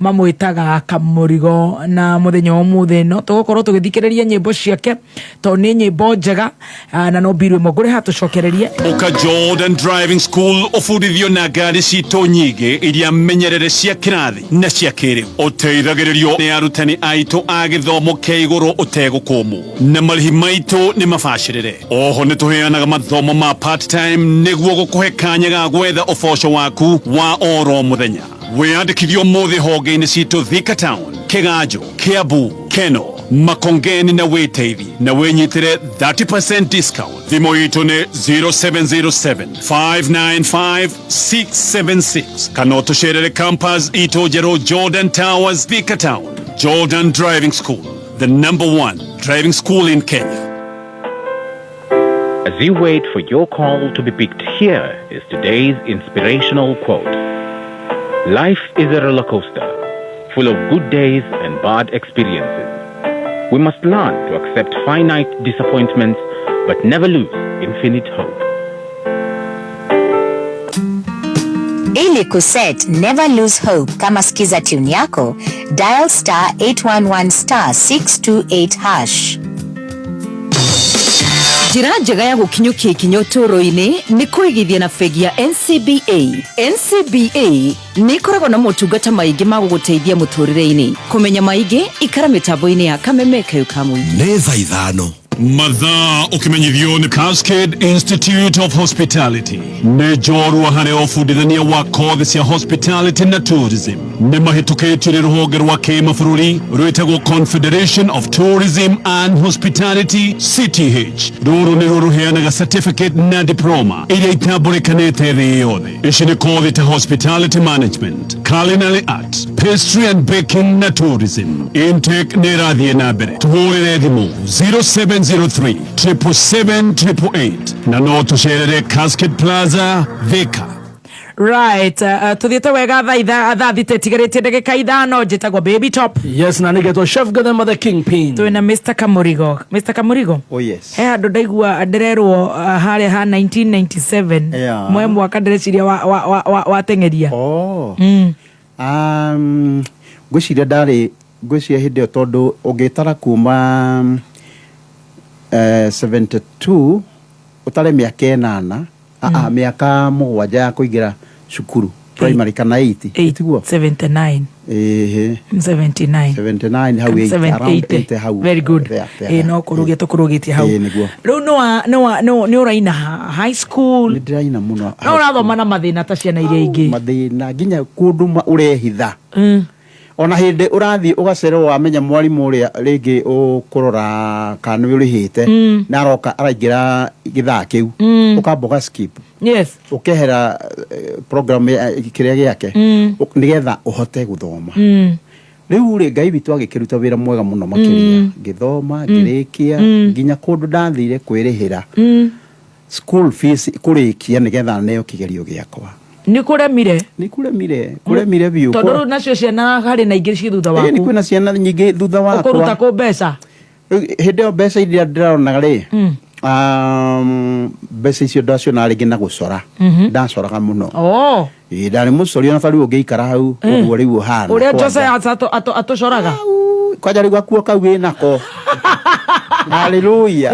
mamwĩtaga Kamũrigo na mũthenya ũmũthĩ no tũgũkorwo tũgĩthikĩrĩria nyĩmbo ciake to nĩ nyĩmbo njega na no mbirwe mogore hatucokererie Oka Jordan Driving School ũbundithio na ngari citũ nyingĩ iria menyerere cia kĩrathi na cia kĩrĩu ũteithagĩrĩrio nĩ arutani aitũ a gĩthomo kĩa igũrũ ũtegũkũmwo na marĩhi maitũ nĩ mabacĩrĩre oho nĩ tũheanaga mathomo ma part time nĩguo gũkũhe kanya ga gwetha ũboco waku wa oro mũthenya wĩandĩkithio mũthĩ honge-inĩ citũ Thika Town, Kĩganjo, Kiambu, Keno, Makongeni na Wĩteithi na wĩnyitĩre 30% discount. Thimũ itũ nĩ 0707-595-676 kana ũtũcerere campus itũ njerũ Jordan Towers, Thika Town. Jordan Driving School, the #1 driving school in Kenya. As you wait for your call to be picked, here is today's inspirational quote. Life is a roller coaster, full of good days and bad experiences. We must learn to accept finite disappointments, but never lose infinite hope. Ili kuset never lose hope kama skiza tune yako, dial *811*628#. Njĩra njega ya gũkinyũkia ikinya ũtũũro-inĩ nĩ kũigithia na bengi ya NCBA. NCBA nĩ ĩkoragwo na motungata maingĩ ma gũgũteithia mũtũũrĩre-inĩ. Kũmenya maingĩ ikara mĩtambo-inĩ ya Kameme Kayuka Mũingĩ. Nĩ thaa ithano. Mathaa ũkimenyithio nĩ Cascade Institute of Hospitality nĩ njorua harĩ ũbundithania wa kothi cia hospitality na tourism nĩ mahĩtũkĩtio nĩ rũhonge rwa kĩmabũrũri rwĩtagwo Confederation of Tourism and Hospitality CTH. Rũrũ nĩruo rũheanaga certificate na diploma iria itambũrĩkanĩte thĩ yothe. Ici nĩ kothi ta hospitality management, culinary arts, pastry and baking na tourism. Intake nĩ ĩrathiĩ na mbere. Tũhũrĩre thimũ 0703-777-888 na no tũcerere Cascade Plaza, Thika. Right, tuthiĩte wega thaa thita itigarĩtie ndagĩka ithano njĩtagwo Baby Top. Yes, na nĩgetwo Chef Gathema the Kingpin. Twĩna Mr. Kamũrigo. Mr. Kamũrigo. Oh yes. He andũ ndaigua ndĩrerwo harĩa ha 1997. Yeah. Mwe mwaka ndĩreciria wateng'eria. Oh. Ngwĩciria ngwĩciria hĩndĩ ĩyo tondũ ũngĩtara kuma 72 utare miaka 8 miaka 7 ya kuingira cukuru primary kana 8 tiguo 79 79 hau 80 hau very good no kurugia tukurugitie hau riu no uraina high school ndiraina muno no urathoma na mathina ta ciana iria ingĩ mathina nginya kundu urehitha ona hindi urathi ugacerwo wamenya mwarimu uria ringi ukurora kana urihite na aroka araingira githaa kiu ukamboga skip yes ukehera program kiria giake nigetha uhote guthoma riu ri Ngai witu agikiruta wira mwega muno makiria ngithoma ngirikia nginya kundu ndathire kwirihira school fees kurikia nigetha neo kigerio giakwa ni kuremire biu tondu nacio ciana hari na ingĩ ci thutha waku ni kwina ciana nyingĩ thutha wakwa ukuruta ku mbeca hĩndĩ ĩyo mbeca iria ndĩronaga rĩ mbeca icio ndacio narĩ ngina gũcora ndacoraga mũno ndarĩ mũcori ona bari ũngĩikara hau ũguo rĩu ũhana ũrĩa Jose atũcoraga kwanja rĩu gakuo kau wĩnako haleluya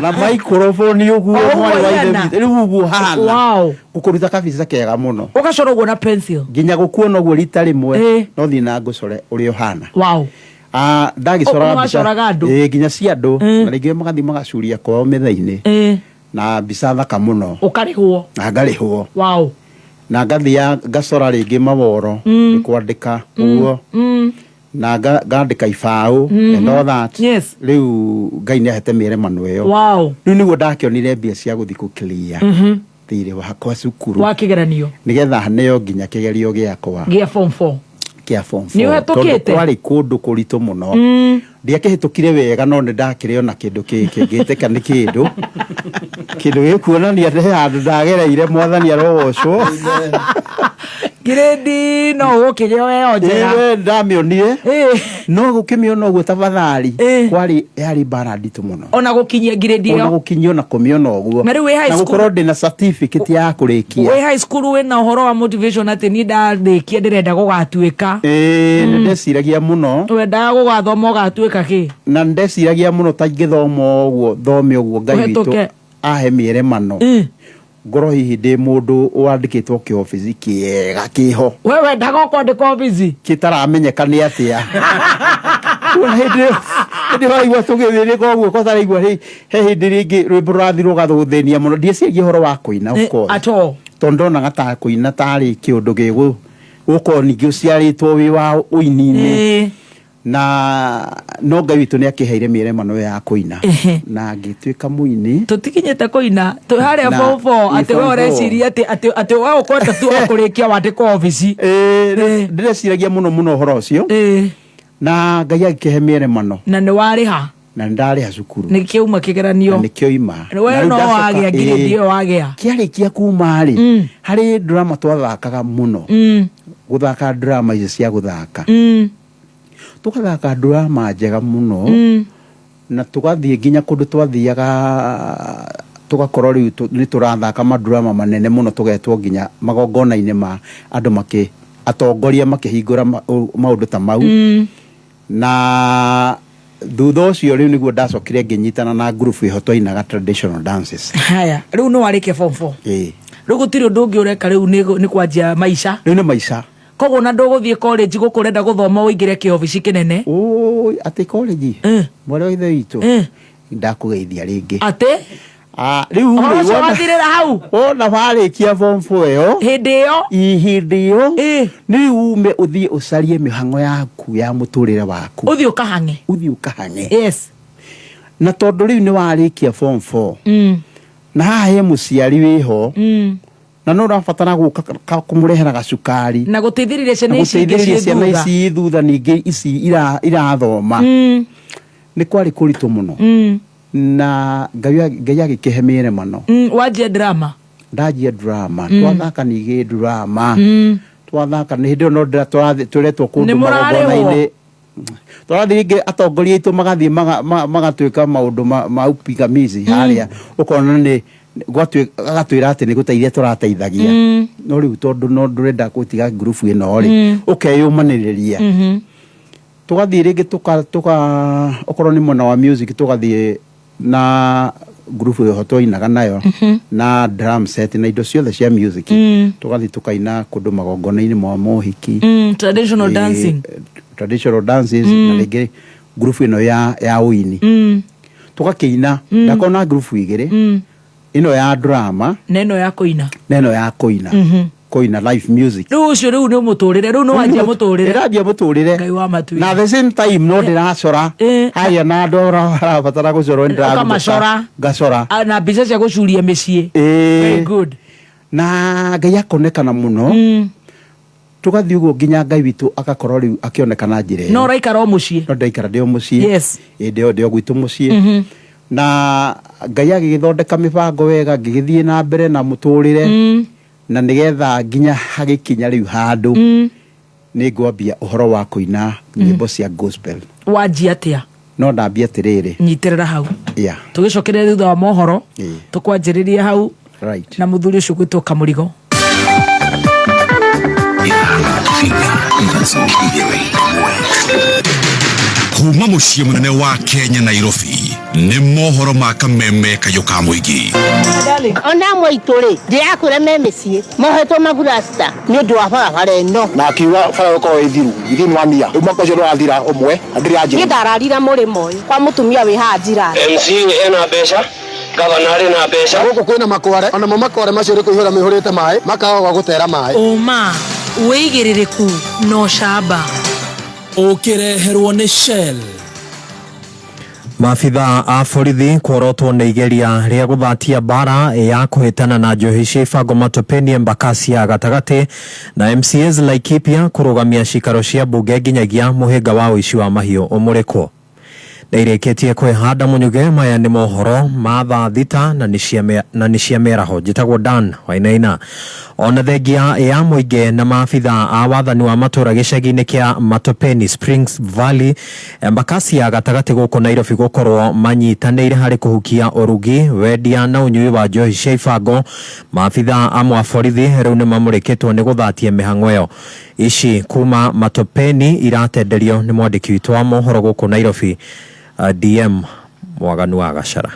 na microphone uguo mwari wa ithe rĩu uguo hana ukuruta kabisa kega muno ugacora uguo na pencil nginya gukuona uguo rita rimwe no thina ngucore uri ohana ndagicora nginya cia andu na ringi magathi magacuria kwao metha-ini na mbica thaka muno ukarihwo na ngarihwo na ngathia ngacora ringi maworo kwandika uguo na ngandika ibaũ and all that riu Ngai nĩ ahete mĩere manu ĩyo riu nĩguo ndakĩonire mbia cia gũthi gũclear thirĩ wakwa cukuru wa kĩgeranio nĩgetha neo nginya kĩgerio gĩakwa gĩa form 4 nĩ ũhetũkĩte twarĩ kũndũ kũritũ mũno ndiakĩhĩtũkire wega no nĩ ndakĩrĩona kĩndũ kĩngĩtĩka nĩ kĩndũ gĩkuonania he handũ ndagereire mwathani arogocwo grade no ukigeo yo njega ndamionire no gukimiona uguo tafadhali kwari yari bara nditu muno ona gukinyia grade yo ona gukinyia ona komiona uguo na riu high school gukorwo ndina certificate ya kurikia we high school we na uhoro wa motivation ati ni ndarikia ndirenda gugatuika ndeciragia muno wendaga gugathoma ugatuika ki na ndeciragia muno ta ngithoma uguo thome uguo Ngai witu ahe mieremano ngoro hihi ndi mundu wandikitwo ki office kiega kiho we wendaga kwandika office kitaramenyeka ni atia hindi waigua tugithirika uguo ko taraigua he hindi ringi rwimbo rurathirwo gathuthenia muno ndiecirie horo wa kuina of course ato tondo na gata kuina tari kiundu gigu uko ningi uciaritwo wi wa uini-ini na no Ngai witu ni akiheire mieremano ya kuina na ngituika muini tutikinyete kuina tu haria fofo ati we ureciria ati we ukwenda tu akurikia wandika office ndireciragia muno horo ucio na Ngai agikihe mieremano na ni wariha na ndariha cukuru ni kiuma kigeranio ni kioima we no wagia ngire dio wagia kiarikia kuma ri hari drama twathakaga muno guthaka drama icio cia guthaka tukathaka drama njega muno na tugathie nginya kundu twathiaga tugakorwo riu ni turathaka madrama manene muno tugetwo nginya magongona-ini ma andu atongoria makihingura maundu ta mau na thutha ucio riu niguo ndacokire nginyitana na group iho twainaga traditional dances haya riu no warikia form 4 riu gutiri undu ungi ureka riu ni kwanjia maisha riu ni maisha koguo na nduguthie college gukurenda guthoma uingire ki office kinene ati college mwari ithe witu ndakugeithia ringi ati riu wathirira hau ona warikia form 4 yo hindi yo ni ume uthie ucarie mihango yaku ya muturire waku uthie ukahange yes na tondu riu ni warikia form 4 na hahe muciari wiho na no rafatana guka kumurehera gacukari na guteithiriria ciana ici thutha ningi ici irathoma ni kwari kuritu muno na Ngai agikihe mieremano wajia drama ndajia drama twathaka nigi drama twathaka ni hindi no turetwo kundu magongona-ini twathirige atongoria itu magathie magatuika maundu ma upigamizi haria ukona ni agatwira ati ni guteithia turateithagia no riu tondu no ndurenda gutiga group ino ri ukeyumaniriria tugathie ringi tuka okorwo ni mwena wa music tugathie na group yo twainaga nayo na drum set na indo ciothe cia music tugathie tukaina kundu magongona-ini ma mohiki traditional dancing traditional dances na ringi group ino ya uini tugakiina ndakona group igiri ino ya drama neno ya kuina kuina live music riu ucio riu ni muturire riu no wanjia muturire irambia muturire Ngai wa matu na the same time no ndiracora haya na ndora rabatara gucorwo ngacora na mbica cia gucuria micii very good na Ngai akonekana muno tugathie uguo nginya Ngai witu agakorwo riu akionekana njira no raikara o mucii no ndaikara ndio mucii yes ndio gwitu mucii na Ngai agigithondeka mibango wega ngigithie na mbere na muturire na nigetha nginya hagikinya riu handu ni ngwambia uhoro wa kuina nyimbo cia gospel wanjia atia no ndambia atiriri nyitirira hau tugicokerera thutha wa mohoro tukwanjiriria hau na muthuri ucio gwitwo Kamurigo kuma muciĩ munene wa Kenya Nairobi ni mohoro ma kameme kayo ka muingi ona mwaituri ndirakwira me mĩciĩ mohetwo magurasta ni ũndũ wa barabara ĩno na akiuga bara ũkorwo ĩthiru ithini wa mia mwaka ũcio ndũrathira ũmwe ndĩrĩ anjĩra niĩ ndararira mũrĩmo ũyũ kwa mũtumia wĩ haha njira MC ena mbeca gavana arĩ na mbeca gũkũ kwĩna makware ona mo makware macio rĩkũihũra mĩhũrĩte maĩ makaga gũtera maĩ ũma wĩigĩrĩrĩku no camba ũkĩreherwo nĩ Shell. Maabitha a borithi kuorotwo nĩ igeria rĩa gũthatia bara ya kũhĩtana na njohi cia ibango matopeni Embakasi ya gatagatĩ na MCAs Laikipia kũrũgamia cikaro cia mbunge nginyagia mũhĩnga wa ũici wa mahiũ ũmũrĩkwo. Nĩirĩkĩtie kwĩhanda mũnyuge maya nĩ mohoro ma thaa thita na nĩ cia mĩaraho. Njĩtagwo Dan Wainaina. ona thengia ya muingi na maabitha a wathani wa matura gicagi-ini kia Matopeni Springs Valley Embakasi ya gatagati guku Nairobi gukorwo manyitanire hari kuhukia urugi wendia na unyui wa njohi cia ibango maabitha amwe a borithi riu ni mamurikitwo ni guthatia mihango iyo ici kuma Matopeni iratenderio ni mwandiki witu wa mohoro guku Nairobi DM Mwaganu wa Gachara.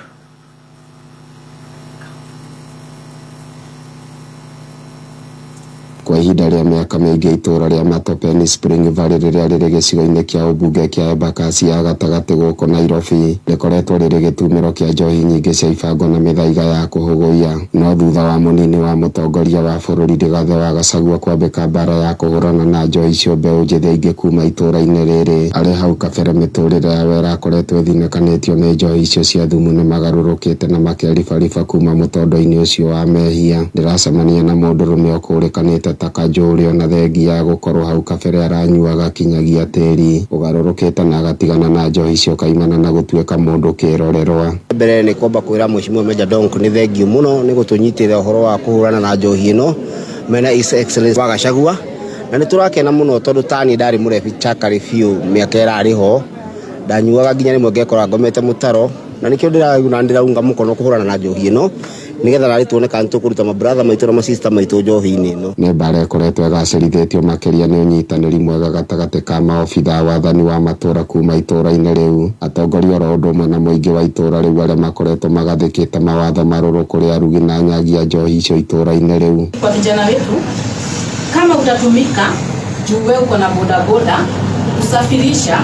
Kwa ihinda rĩa mĩaka mĩingĩ itũra rĩa Matopeni Spring Valley rĩrĩa rĩrĩ gĩcigo-inĩ kĩa ũmbunge kĩa Embakasi ya gatagati gũkũ Nairobi rĩkoretwo rĩrĩ gĩtumĩro kĩa njohi nyingĩ cia ibango na mĩthaiga ya kũhũgũia, no thutha wa mũnini wa mũtongoria wa bũrũri Rigathĩ wa Gachagua kwambĩka mbara ya kũhũrana na njohi icio mbeũ njĩthĩ ingĩ kuma itũra-inĩ rĩrĩ, arĩ hau kabere mĩtũrĩre yao ĩrakoretwo ĩthinĩkanĩtio nĩ njohi icio cia thumu nĩ magarũrũkĩte na makeribariba kuma mũtondo-inĩ ũcio wa mehia. Ndĩracemania na mũndũrũme ũkũrĩkanĩte ta Kanjũri na thengia ya gũkorwo hau kabere aranyuaga kinyagia tĩri ũgarũrũkĩte na agatigana na njohi icio kaimana na gũtuĩka mũndũ kĩrorerwa. Mbere nĩ kwamba kwĩra Mheshimiwa Meja Donk nĩ thengio mũno nĩ gũtũnyitĩra ũhoro wa kũhũrana na njohi ĩno mena His Excellency wa Gachagua, na nĩ tũrakena mũno tondũ tani ndarĩ mũrebi chakari biũ mĩaka ĩrarĩ ho, ndanyuaga nginya rĩmwe ngekora ngomete mũtaro, na nĩkĩo ndĩraunga mũkono kũhũrana na njohi ĩno nigetha rari tuoneka nĩtũkũruta mabrother maitũ na masista maitũ njohi-inĩ ĩno. Nĩ mbara ĩkoretwo ĩgacĩrithĩtio makĩria nĩ ũnyitanĩri mwega gatagatĩ ka maobitha wathani wa matũra kuma itũra-inĩ rĩu, atongoria oro ũndũ ũmwe na mũingĩ wa itũra rĩu arĩa makoretwo magathĩkĩte mawatho marũrũ kũrĩ arugi na nyagia njohi icio itũra-inĩ rĩu. Kwa vijana wetu, kama utatumika juu wewe uko na bodaboda kusafirisha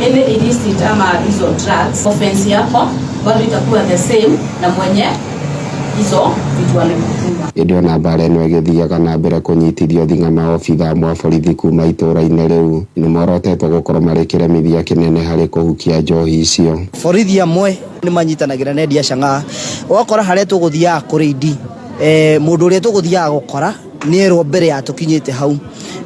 ile illicit ama hizo drugs, offense yako bado itakuwa the same na mwenye hizo vitu wanakutuma. Ndio na mbara ĩno ĩgĩthiaga na mbere kũnyitithio thing'a maobitha amwe a borithi kuma itũra-inĩ rĩu nĩ morotetwo gũkorwo marĩ kĩremithia kĩnene harĩ kũhukia njohi icio. Borithi amwe nĩ manyitanagĩra na endia cang'a, ũgakora harĩa tũgũthiaga kũrĩndi mũndũ ũrĩa tũgũthiaga gũkora nĩ erwo mbere ya tũkinyĩte hau,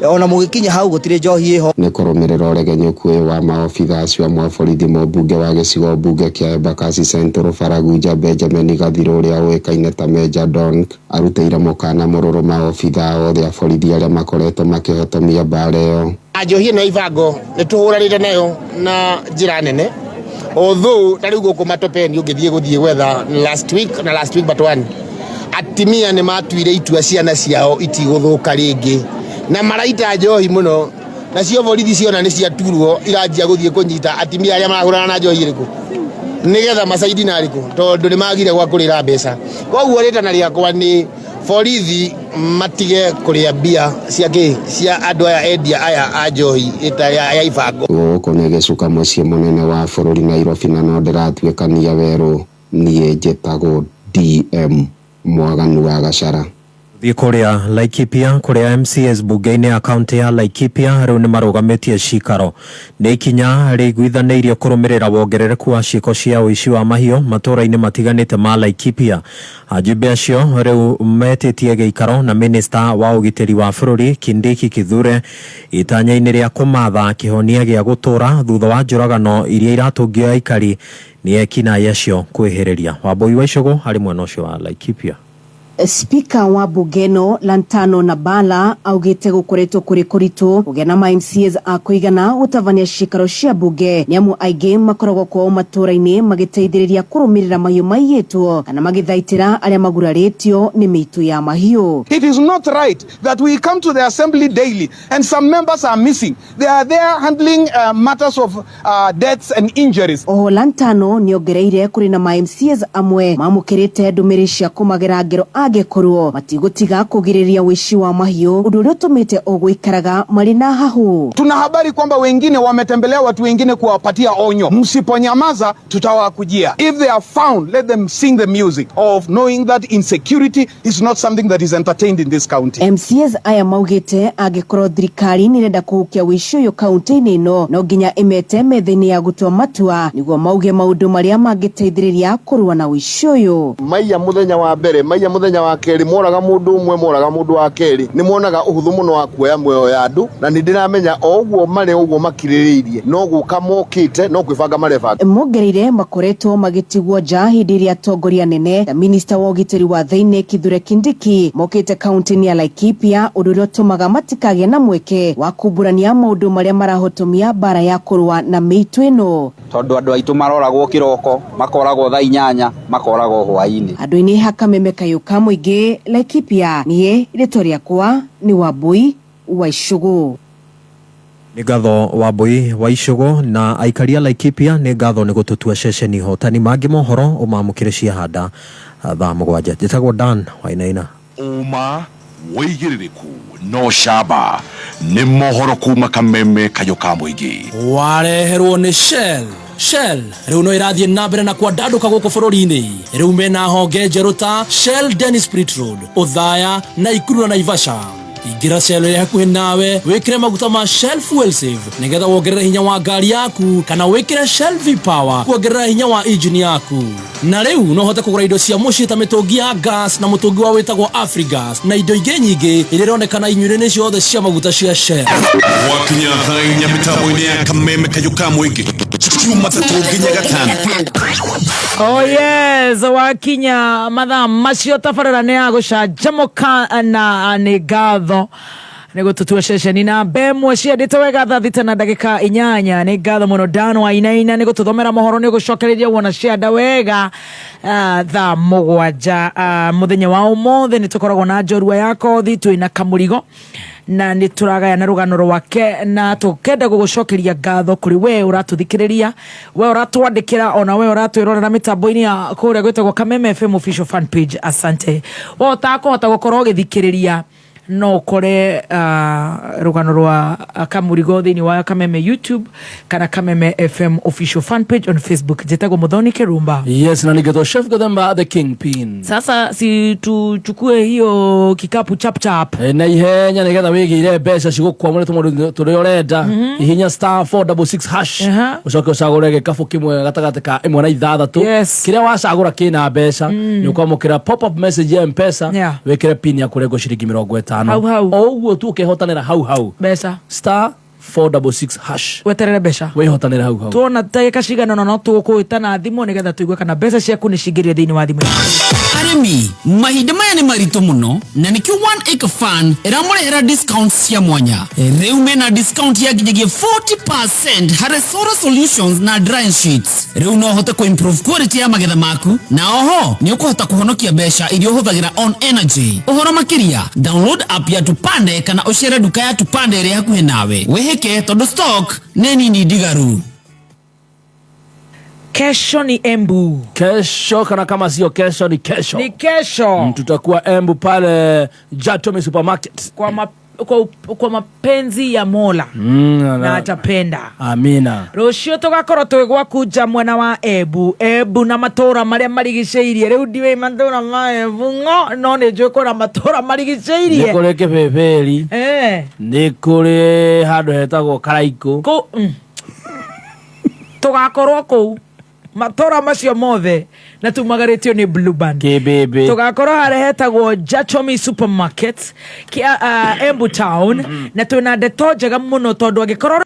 ona mũgĩkinya hau gũtirĩ njohi ĩho. Nĩ kũrũmĩrĩra ũregenyũku ũyũ wa maobitha acio amwe a borithi mũmbunge wa gĩcigo mbunge kĩa Embakasi Central Faragunja Benjamin Gathirũ ũrĩa ũĩkaine ta Meja Donk arutĩire mũkana mũrũrũ maobitha othe a borithi arĩa makoretwo makĩhotomia mbara ĩyo. Njohi ĩno ibango nĩ tũhũranĩte nayo na njĩra nene, although tarĩu gũkũ Matopeni ũngĩthiĩ gwetha last week but one atimia nĩ matuire itua ciana ciao itigũthũka rĩngĩ na maraita njohi mũno, na cio borithi ciona nĩ ciaturwo iranjia gũthiĩ kũnyita atimia arĩa marahũrana na njohi ĩrĩkũ nĩgetha macaidi na arĩkũ tondũ nĩ magire gwa kũrĩra mbeca. Koguo rĩtana rĩakwa nĩ borithi matige kũrĩa mbia cia andũ aya endia aya a njohi ya ibango. Gũkũ nĩ gĩcuka mũciĩ mũnene wa bũrũri Nairobi na no ndĩratuĩkania werũ, niĩ njĩtagwo DM Mwaganu wa Gachara. Thiĩ kũrĩa Laikipia kũrĩa MCS bunge-inĩ ya kaunti ya Laikipia rĩu nĩ marũgamĩtie cikaro nĩ ikinya rĩiguithanĩirio kũrũmĩrĩra wongerereku wa ciĩko cia ũici wa mahiũ matũra-inĩ matiganĩte ma Laikipia. Ajumbe acio rĩu metĩtie gĩikaro na minista wa ũgitĩri wa bũrũri Kindiki Kithure itanya-inĩ rĩa kũmatha kĩhonia gĩa gũtũra thutha wa njũragano iria iratũngio aikari nĩ ekinaĩ acio kwĩhĩrĩria. Wambui wa Icũgũ harĩ mwena ũcio wa Laikipia. Spika wa bunge no Lantano Nabala augite gukoretwo kuri kuritu kugĩa na MCAs a kũigana gũtabania cikaro cia bunge nĩamu aingĩ makoragwo kwao matũra-inĩ magĩteithĩrĩria kũrũmĩrĩra mahiũ maiyĩtwo kana magĩthaitĩra arĩa magurarĩtio nĩ mĩitũ ya mahiũ. It is not right that we come to the assembly daily and some members are missing. They are there handling matters of deaths and injuries. O Lantano nĩongereire kũrĩ na MCAs amwe mamũkĩrĩte ndũmĩrĩri cia kũmagĩra ngero angĩkorwo matigũtiga kũgirĩrĩria wici wa mahiũ ũndũ ũrĩa ũtũmĩte o gũikaraga marĩ na hahu. Tuna habari kwamba wengine wametembelea watu wengine kuwapatia onyo, msiponyamaza tutawakujia. If they are found, let them sing the music of knowing that insecurity is not something that is entertained in this county. MCAs aya maugĩte angĩkorwo thirikari nĩrenda kũhukia wici ũyũ kaunti-inĩ ĩno no nginya ĩmete metha-inĩ ya gũtua matua nĩguo mauge maũndũ marĩa mangĩteithĩrĩria kũrũa na wici ũyũ. Maiya mũthenya wa mbere, maiya mũthenya muthenya wa keri moraga mundu umwe moraga mundu wa keri ni monaga uhuthu muno wa kuoya muoyo ya andu na ni ndiramenya o uguo mari uguo makiririirie no guka mokite no kwibanga marebanga mongereire makoretwo magitigwo nja hindi iria atongoria nene na minista wa ugitiri wa thiini Kithure Kindiki mokite kaunti ya Laikipia undu uria utumaga matikagie na mweke wa kumburania maundu maria marahotomia bara ya kurwa na mitu ino tondu andu aitu maroragwo kiroko makoragwo thaa 8 makoragwo hwaini andu-ini Kameme Kayuka muingi Laikipia nie rĩtwa rĩakwa ni Wambui wa Icũgũ. Nĩ ngatho Wambui wa Icũgũ na aikaria Laikipia nĩ ngatho nĩ gũtũtua ceceni hotani mangĩ mohoro ũmamũkĩre cia handa thaa 7 njĩtagwo Dan Wainaina. Uma wĩigĩrĩrĩku no camba nĩ mohoro kuma Kameme Kayuka muingi wareherwo nĩ Shell riu no irathie na mbere na kwandaduka guku bururi-ini riu mena honge njeru ta Shell Dennis Sprit Road Othaya na Ikuru na Naivasha. Ingira Shell iri hakuhi nawe wikire maguta ma Shell Fuel Save nigetha wongerere hinya wa ngari yaku kana wikire Shell V-Power kuongerera hinya wa engine yaku. Na riu no hote kugura indo cia mucii ta mitungi ya gas na mutungi wa witagwo Afrigas na indo ingĩ nyingĩ iria ironekana inyuĩrĩ-inĩ ciothe cia maguta cia Shell. wakinya thainya mitambo-inĩ ya Kameme Kayuka muingi Juma tatu nginya gatano. Oh yes, wakinya mathaa macio tabarĩra nĩ ya gũcanjamũka na nĩ ngatho nĩ gũtũtua ceceni na mbemwe ciendete wega thaa 6 na ndagĩka 8 nĩ ngatho mũno Dan Wainaina nĩ gũtũthomera mohoro nĩ gũcokereria wona cianda wega thaa 7 mũthenya wa ũmũthĩ nĩ tũkoragwo na njorua ya kothi twĩna kamũrigo na nĩ tũragaya na rũgano rwake na tũkenda gũgũcokeria ngatho kũrĩ we ũratũthikĩrĩria we ũratwandĩkĩra ona we ũratwĩrorera mĩtambo-inĩ ya kũrĩa gwĩtagwo Kameme FM official fan page. Asante wota kũhota gũkorwo ũgĩthikĩrĩria no ukore rugano rwa kamurigo thini wa Kameme YouTube kana Kameme FM official fan page on Facebook jetagwo Muthoni Kirumba. Yes, na nigeto Chef Gadamba the Kingpin. Sasa si tuchukue hiyo kikapu chap chap na ihenya nigetha wigire mbeca cigukwa muri tumundu turi urenda ihinya star 466 hash ucoke ucagure gikabu kimwe gatagati ka 1 kiria wacagura kina mbeca ni ukwamukira pop up message ya M-Pesa wekire pin ya kurengo ciringi 50 hau oguo tu ukehotanira hau mbeca star 466 hash weterere mbeca wehotanira hau tuona ndagĩka cigana no tukwĩtana thimũ nigetha tuigue kana mbeca ciaku nĩ cingĩrio thĩinĩ wa thimũ. Arĩmi mahinda maya nĩ maritũ mũno na nĩkĩo 1 Acre Fund ĩramũrehera discounts cia mwanya. Rĩu mena discount ya nginyagia 40% harĩ solar solutions na drying sheets. Rĩu no hote improve quality ya magetha maku na oho nĩ ũkũhota kũhonokia mbeca iria ũhũthagĩra on energy. Ũhoro makĩria download app ya Tupande kana ũcere duka ya Tupande ĩrĩa hakuhĩ nawe. Wĩhĩke tondũ stock nĩ nini ndigaru. Kesho ni Embu. Kesho kana kama sio kesho ni kesho. Ni kesho. Tutakuwa Embu pale Jatomi Supermarket. Kwa mapenzi ya Mola na atapenda. Amina. Rũciũ tugakorwo twĩgwa kuja mwena wa Embu na matora maria marigicĩirie. Rĩu ndiwe matora ma Embu no nĩ njũĩ kũrĩa matora marigicĩirie. Nĩ kũrĩ Kĩbĩbĩri. Nĩ kũrĩ handũ hetagwo Karaikũ. Tugakorwo kũu matora macio mothe na tumagarĩtio nĩ Blue Band. Kĩbĩbĩ. Tugakorwo harĩa hetagwo Jatomi Supermarket Embu Town na twĩna ndeto njega mũno tondũ angĩkorwo